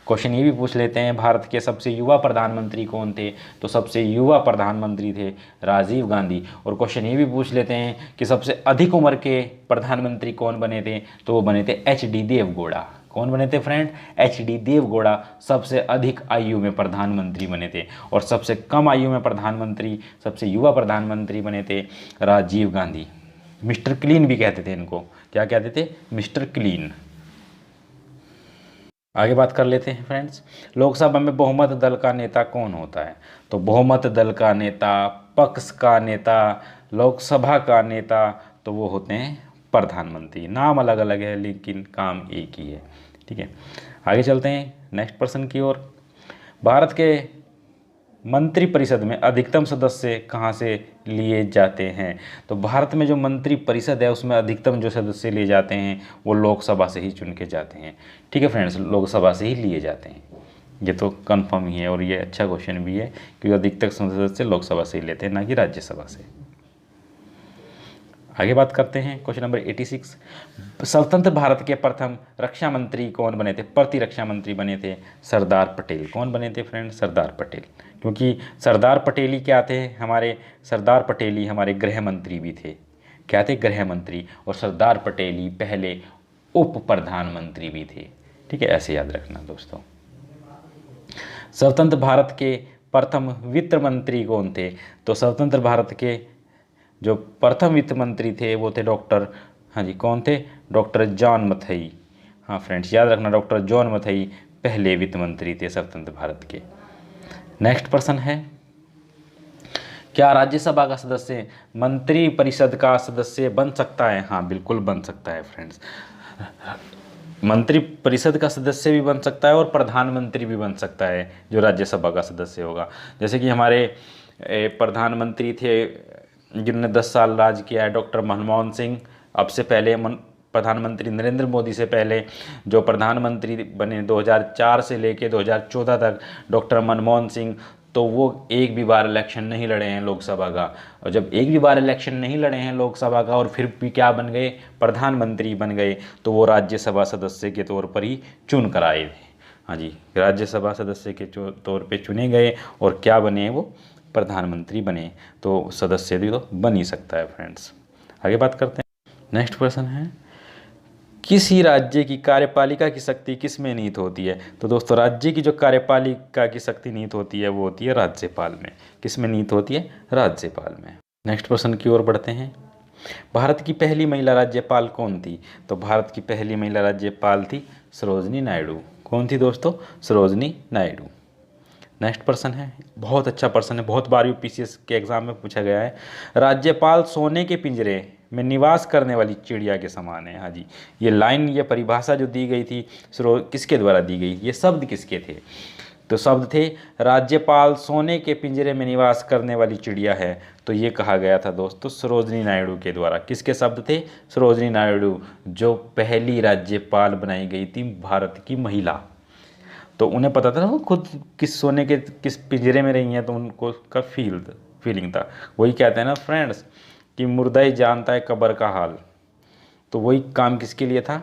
क्वेश्चन ये भी पूछ लेते हैं, भारत के सबसे युवा प्रधानमंत्री कौन थे? तो सबसे युवा प्रधानमंत्री थे राजीव गांधी। और क्वेश्चन ये भी पूछ लेते हैं कि सबसे अधिक उम्र के प्रधानमंत्री कौन बने थे? तो वो बने थे एच.डी. देवगौड़ा। कौन बने थे फ्रेंड? HD देवगौड़ा सबसे अधिक आयु में प्रधानमंत्री बने थे, और सबसे कम आयु में प्रधानमंत्री, सबसे युवा प्रधानमंत्री बने थे राजीव गांधी। मिस्टर क्लीन भी कहते थे इनको। क्या कहते थे? Mister clean. आगे बात कर लेते हैं फ्रेंड्स, लोकसभा में बहुमत दल का नेता कौन होता है? तो बहुमत दल का नेता, पक्ष का नेता, लोकसभा का नेता, तो वो होते हैं प्रधानमंत्री। नाम अलग अलग है लेकिन काम एक ही है। ठीक है, आगे चलते हैं नेक्स्ट प्रश्न की ओर। भारत के मंत्रिपरिषद में अधिकतम सदस्य कहाँ से लिए जाते हैं? तो भारत में जो मंत्रिपरिषद है उसमें अधिकतम जो सदस्य लिए जाते हैं वो लोकसभा से ही चुन के जाते हैं। ठीक है फ्रेंड्स, लोकसभा से ही लिए जाते हैं, ये तो कंफर्म ही है, और ये अच्छा क्वेश्चन भी है क्योंकि अधिकतम सदस्य लोकसभा से ही लेते हैं, ना कि राज्यसभा से। आगे बात करते हैं क्वेश्चन नंबर 86। स्वतंत्र भारत के प्रथम रक्षा मंत्री कौन बने थे? प्रतिरक्षा मंत्री बने थे सरदार पटेल। कौन बने थे फ्रेंड? सरदार पटेल। क्योंकि सरदार पटेल ही क्या थे? हमारे सरदार पटेल ही हमारे गृह मंत्री भी थे। क्या थे? गृह मंत्री। और सरदार पटेल ही पहले उप प्रधानमंत्री भी थे। ठीक है, ऐसे याद रखना दोस्तों। स्वतंत्र भारत के प्रथम वित्त मंत्री कौन थे? तो स्वतंत्र भारत के जो प्रथम वित्त मंत्री थे वो थे डॉक्टर, हाँ जी, कौन थे? Doctor John Mathai. हाँ फ्रेंड्स, याद रखना, डॉक्टर जॉन मथई पहले वित्त मंत्री थे स्वतंत्र भारत के। नेक्स्ट प्रश्न है, क्या राज्यसभा का सदस्य मंत्री परिषद का सदस्य बन सकता है? हाँ बिल्कुल बन सकता है फ्रेंड्स, मंत्री परिषद का सदस्य भी बन सकता है और प्रधानमंत्री भी बन सकता है जो राज्यसभा का सदस्य होगा। जैसे कि हमारे प्रधानमंत्री थे जिन्होंने 10 साल राज किया है, डॉक्टर मनमोहन सिंह। अब से पहले प्रधानमंत्री नरेंद्र मोदी से पहले जो प्रधानमंत्री बने 2004 से लेके 2014 तक, डॉक्टर मनमोहन सिंह, तो वो एक भी बार इलेक्शन नहीं लड़े हैं लोकसभा का। और जब एक भी बार इलेक्शन नहीं लड़े हैं लोकसभा का और फिर भी क्या बन गए? प्रधानमंत्री बन गए, तो वो राज्यसभा सदस्य के तौर पर ही चुन कर आए थे। हाँ जी, राज्यसभा सदस्य के तौर पे चुने गए और क्या बने? वो प्रधानमंत्री बने। तो सदस्य भी तो बन ही सकता है फ्रेंड्स। आगे बात करते हैं। नेक्स्ट प्रश्न है, किसी राज्य की कार्यपालिका की शक्ति किस में निहित होती है? तो दोस्तों, राज्य की जो कार्यपालिका की शक्ति निहित होती है वो होती है राज्यपाल में। किस में निहित होती है? राज्यपाल में। नेक्स्ट प्रश्न की ओर बढ़ते हैं। भारत की पहली महिला राज्यपाल कौन थी? तो भारत की पहली महिला राज्यपाल थी सरोजनी नायडू। कौन थी दोस्तों? सरोजनी नायडू। नेक्स्ट प्रश्न है, बहुत अच्छा प्रश्न है, बहुत बार यूपीएससी के एग्जाम में पूछा गया है। राज्यपाल सोने के पिंजरे में निवास करने वाली चिड़िया के समान है। हाँ जी, ये लाइन, ये परिभाषा जो दी गई थी किसके द्वारा दी गई? ये शब्द किसके थे? तो शब्द थे राज्यपाल सोने के पिंजरे में निवास करने वाली चिड़िया है। तो ये कहा गया था दोस्तों सरोजनी नायडू के द्वारा। किसके शब्द थे? सरोजनी नायडू, जो पहली राज्यपाल बनाई गई थी भारत की महिला। तो उन्हें पता था ना वो खुद किस सोने के किस पिंजरे में रही हैं, तो उनको उसका फीलिंग था। वही कहते हैं ना फ्रेंड्स कि मुर्दा ही जानता है कब्र का हाल। तो वही काम किसके लिए था?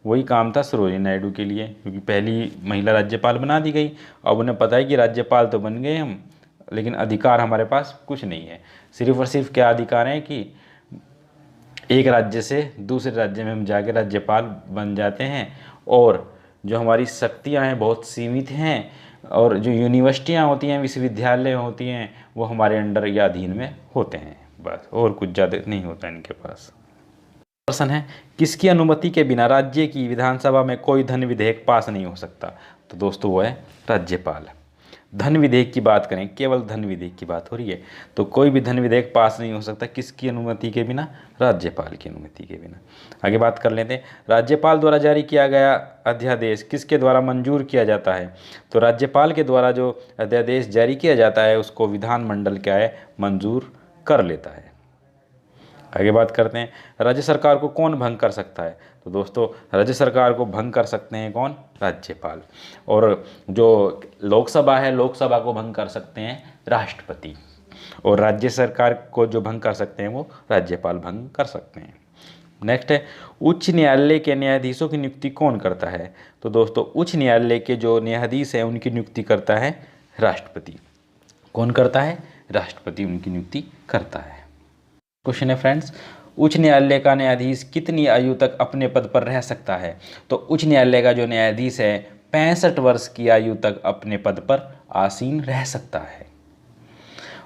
वही काम था सरोजिनी नायडू के लिए, क्योंकि पहली महिला राज्यपाल बना दी गई। अब उन्हें पता है कि राज्यपाल तो बन गए हम, लेकिन अधिकार हमारे पास कुछ नहीं है। सिर्फ और सिर्फ क्या अधिकार है कि एक राज्य से दूसरे राज्य में हम जाके राज्यपाल बन जाते हैं, और जो हमारी शक्तियां हैं बहुत सीमित हैं, और जो यूनिवर्सिटियां होती हैं, विश्वविद्यालय होती हैं, वो हमारे अंडर या अधीन में होते हैं, बस, और कुछ ज़्यादा नहीं होता इनके पास। प्रश्न है, किसकी अनुमति के बिना राज्य की विधानसभा में कोई धन विधेयक पास नहीं हो सकता? तो दोस्तों वो है राज्यपाल। धन विधेयक की बात करें, केवल धन विधेयक की बात हो रही है, तो कोई भी धन विधेयक पास नहीं हो सकता किसकी अनुमति के बिना? राज्यपाल की अनुमति के बिना। आगे बात कर लेते हैं, राज्यपाल द्वारा जारी किया गया अध्यादेश किसके द्वारा मंजूर किया जाता है? तो राज्यपाल के द्वारा जो अध्यादेश जारी किया जाता है उसको विधानमंडल क्या है? मंजूर कर लेता है। आगे बात करते हैं, राज्य सरकार को कौन भंग कर सकता है? तो दोस्तों, राज्य सरकार को भंग कर सकते हैं कौन? राज्यपाल। और जो लोकसभा है, लोकसभा को भंग कर सकते हैं राष्ट्रपति, और राज्य सरकार को जो भंग कर सकते हैं वो राज्यपाल भंग कर सकते हैं। नेक्स्ट है, उच्च न्यायालय के न्यायाधीशों की नियुक्ति कौन करता है? तो दोस्तों, उच्च न्यायालय के जो न्यायाधीश हैं उनकी नियुक्ति करता है राष्ट्रपति। कौन करता है? राष्ट्रपति उनकी नियुक्ति करता है। क्वेश्चन है फ्रेंड्स, उच्च न्यायालय का न्यायाधीश कितनी आयु तक अपने पद पर रह सकता है? तो उच्च न्यायालय का जो न्यायाधीश है 65 वर्ष की आयु तक अपने पद पर आसीन रह सकता है।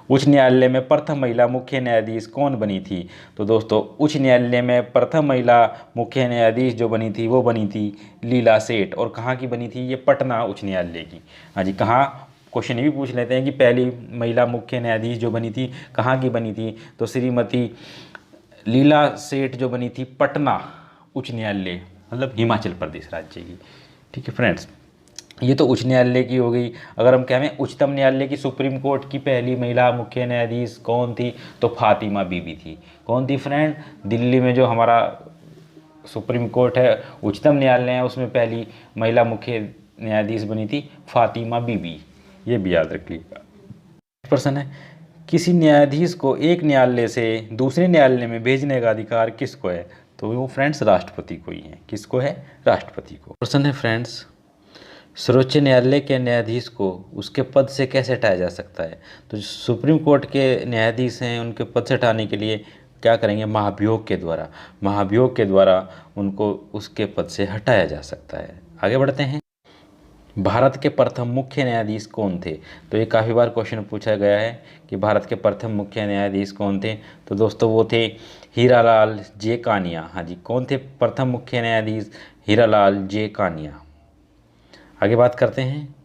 उच्च न्यायालय में प्रथम महिला मुख्य न्यायाधीश कौन बनी थी? तो दोस्तों उच्च न्यायालय में प्रथम महिला मुख्य न्यायाधीश जो बनी थी वो बनी थी लीला सेठ। और कहाँ की बनी थी? ये पटना उच्च न्यायालय की। हाँ जी, कहाँ, क्वेश्चन ये भी पूछ लेते हैं कि पहली महिला मुख्य न्यायाधीश जो बनी थी कहाँ की बनी थी? तो श्रीमती लीला सेठ जो बनी थी पटना उच्च न्यायालय, मतलब हिमाचल प्रदेश राज्य की। ठीक है फ्रेंड्स, ये तो उच्च न्यायालय की हो गई। अगर हम कहें उच्चतम न्यायालय की, सुप्रीम कोर्ट की पहली महिला मुख्य न्यायाधीश कौन थी? तो फातिमा बीबी थी। कौन थी फ्रेंड? दिल्ली में जो हमारा सुप्रीम कोर्ट है, उच्चतम न्यायालय है, उसमें पहली महिला मुख्य न्यायाधीश बनी थी फातिमा बीबी। ये भी याद रखिएगा। प्रश्न है, किसी न्यायाधीश को एक न्यायालय से दूसरे न्यायालय में भेजने का अधिकार किसको है? तो वो फ्रेंड्स राष्ट्रपति को ही है। किसको है? राष्ट्रपति को। प्रश्न है फ्रेंड्स, सर्वोच्च न्यायालय के न्यायाधीश को उसके पद से कैसे हटाया जा सकता है? तो जो सुप्रीम कोर्ट के न्यायाधीश हैं उनके पद से हटाने के लिए क्या करेंगे? महाभियोग के द्वारा। महाभियोग के द्वारा उनको उसके पद से हटाया जा सकता है। आगे बढ़ते हैं। भारत के प्रथम मुख्य न्यायाधीश कौन थे? तो ये काफ़ी बार क्वेश्चन पूछा गया है कि भारत के प्रथम मुख्य न्यायाधीश कौन थे? तो दोस्तों वो थे हीरालाल जे कानिया। हाँ जी, कौन थे प्रथम मुख्य न्यायाधीश? हीरालाल जे कानिया। आगे बात करते हैं,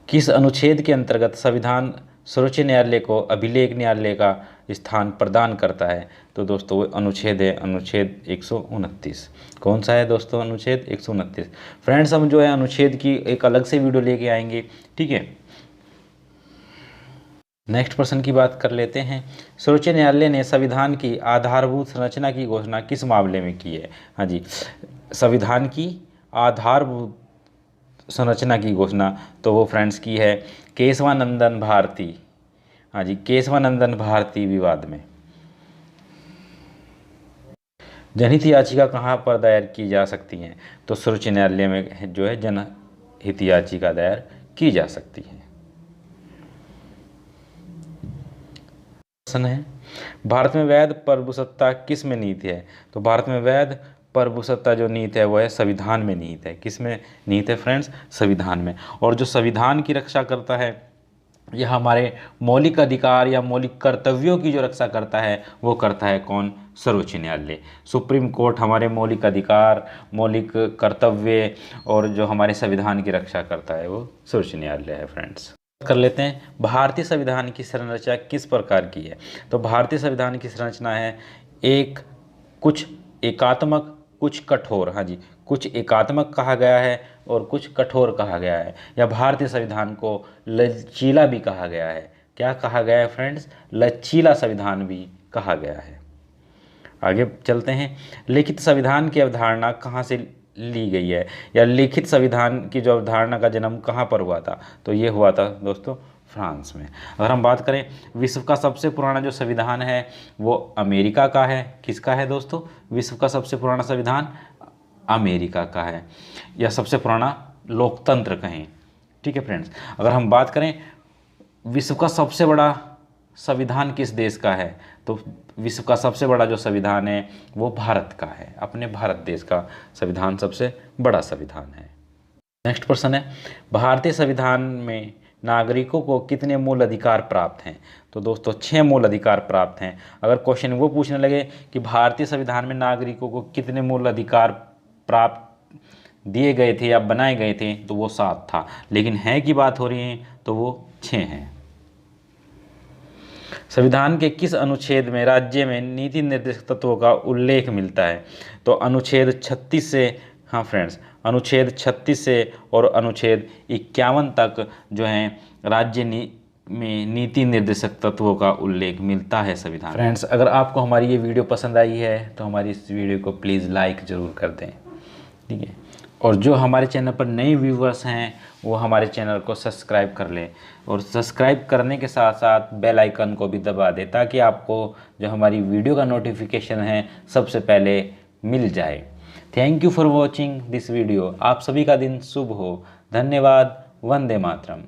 किस अनुच्छेद के अंतर्गत संविधान सर्वोच्च न्यायालय को अभिलेख न्यायालय का स्थान प्रदान करता है? तो दोस्तों वो अनुच्छेद है अनुच्छेद 129। कौन सा है दोस्तों? अनुच्छेद 129। फ्रेंड्स हम जो है अनुच्छेद की एक अलग से वीडियो लेके आएंगे। ठीक है, नेक्स्ट प्रश्न की बात कर लेते हैं। सर्वोच्च न्यायालय ने संविधान की आधारभूत संरचना की घोषणा किस मामले में की है? हाँ जी, संविधान की आधारभूत संरचना की घोषणा तो वो फ्रेंड्स की है केशवानंदन भारती। हाँ जी, केशवानंदन भारती विवाद में। जनहित याचिका कहाँ पर दायर की जा सकती हैं? तो सर्वोच्च न्यायालय में जो है जनहित याचिका दायर की जा सकती है। प्रश्न है, भारत में वैध प्रभुसत्ता किस में नीति है? तो भारत में वैध प्रभुसत्ता जो नीति है वो है संविधान में नीति है। किस में नीति है फ्रेंड्स? संविधान में। और जो संविधान की रक्षा करता है, यह हमारे मौलिक अधिकार या मौलिक कर्तव्यों की जो रक्षा करता है वो करता है कौन? सर्वोच्च न्यायालय। सुप्रीम कोर्ट हमारे मौलिक अधिकार, मौलिक कर्तव्य और जो हमारे संविधान की रक्षा करता है वो सर्वोच्च न्यायालय है। फ्रेंड्स कर लेते हैं, भारतीय संविधान की संरचना किस प्रकार की है? तो भारतीय संविधान की संरचना है एक कुछ एकात्मक कुछ कठोर। हाँ जी, कुछ एकात्मक कहा गया है और कुछ कठोर कहा गया है, या भारतीय संविधान को लचीला भी कहा गया है। क्या कहा गया है फ्रेंड्स? लचीला संविधान भी कहा गया है। आगे चलते हैं, लिखित संविधान की अवधारणा कहाँ से ली गई है, या लिखित संविधान की जो अवधारणा का जन्म कहाँ पर हुआ था? तो ये हुआ था दोस्तों फ्रांस में। अगर हम बात करें विश्व का सबसे पुराना जो संविधान है वो अमेरिका का है। किसका है दोस्तों? विश्व का सबसे पुराना संविधान अमेरिका का है, या सबसे पुराना लोकतंत्र कहें। ठीक है फ्रेंड्स, अगर हम बात करें विश्व का सबसे बड़ा संविधान किस देश का है? तो विश्व का सबसे बड़ा जो संविधान है वो भारत का है। अपने भारत देश का संविधान सबसे बड़ा संविधान है। नेक्स्ट प्रश्न है, भारतीय संविधान में नागरिकों को कितने मूल अधिकार प्राप्त हैं? तो दोस्तों 6 मूल अधिकार प्राप्त हैं। अगर क्वेश्चन वो पूछने लगे कि भारतीय संविधान में नागरिकों को कितने मूल अधिकार प्राप्त दिए गए थे या बनाए गए थे, तो वो 7 था, लेकिन है की बात हो रही है तो वो 6 हैं। संविधान के किस अनुच्छेद में राज्य में नीति निर्देशक तत्वों का उल्लेख मिलता है? तो अनुच्छेद 36 से, हाँ फ्रेंड्स, अनुच्छेद 36 से और अनुच्छेद 51 तक जो है राज्य में नीति निर्देशक तत्वों का उल्लेख मिलता है संविधान। फ्रेंड्स अगर आपको हमारी ये वीडियो पसंद आई है तो हमारी इस वीडियो को प्लीज़ लाइक ज़रूर कर दें। ठीक है, और जो हमारे चैनल पर नए व्यूवर्स हैं वो हमारे चैनल को सब्सक्राइब कर लें, और सब्सक्राइब करने के साथ साथ बेल आइकन को भी दबा दें ताकि आपको जो हमारी वीडियो का नोटिफिकेशन है सबसे पहले मिल जाए। Thank you for watching this video. आप सभी का दिन शुभ हो। धन्यवाद। वंदे मातरम।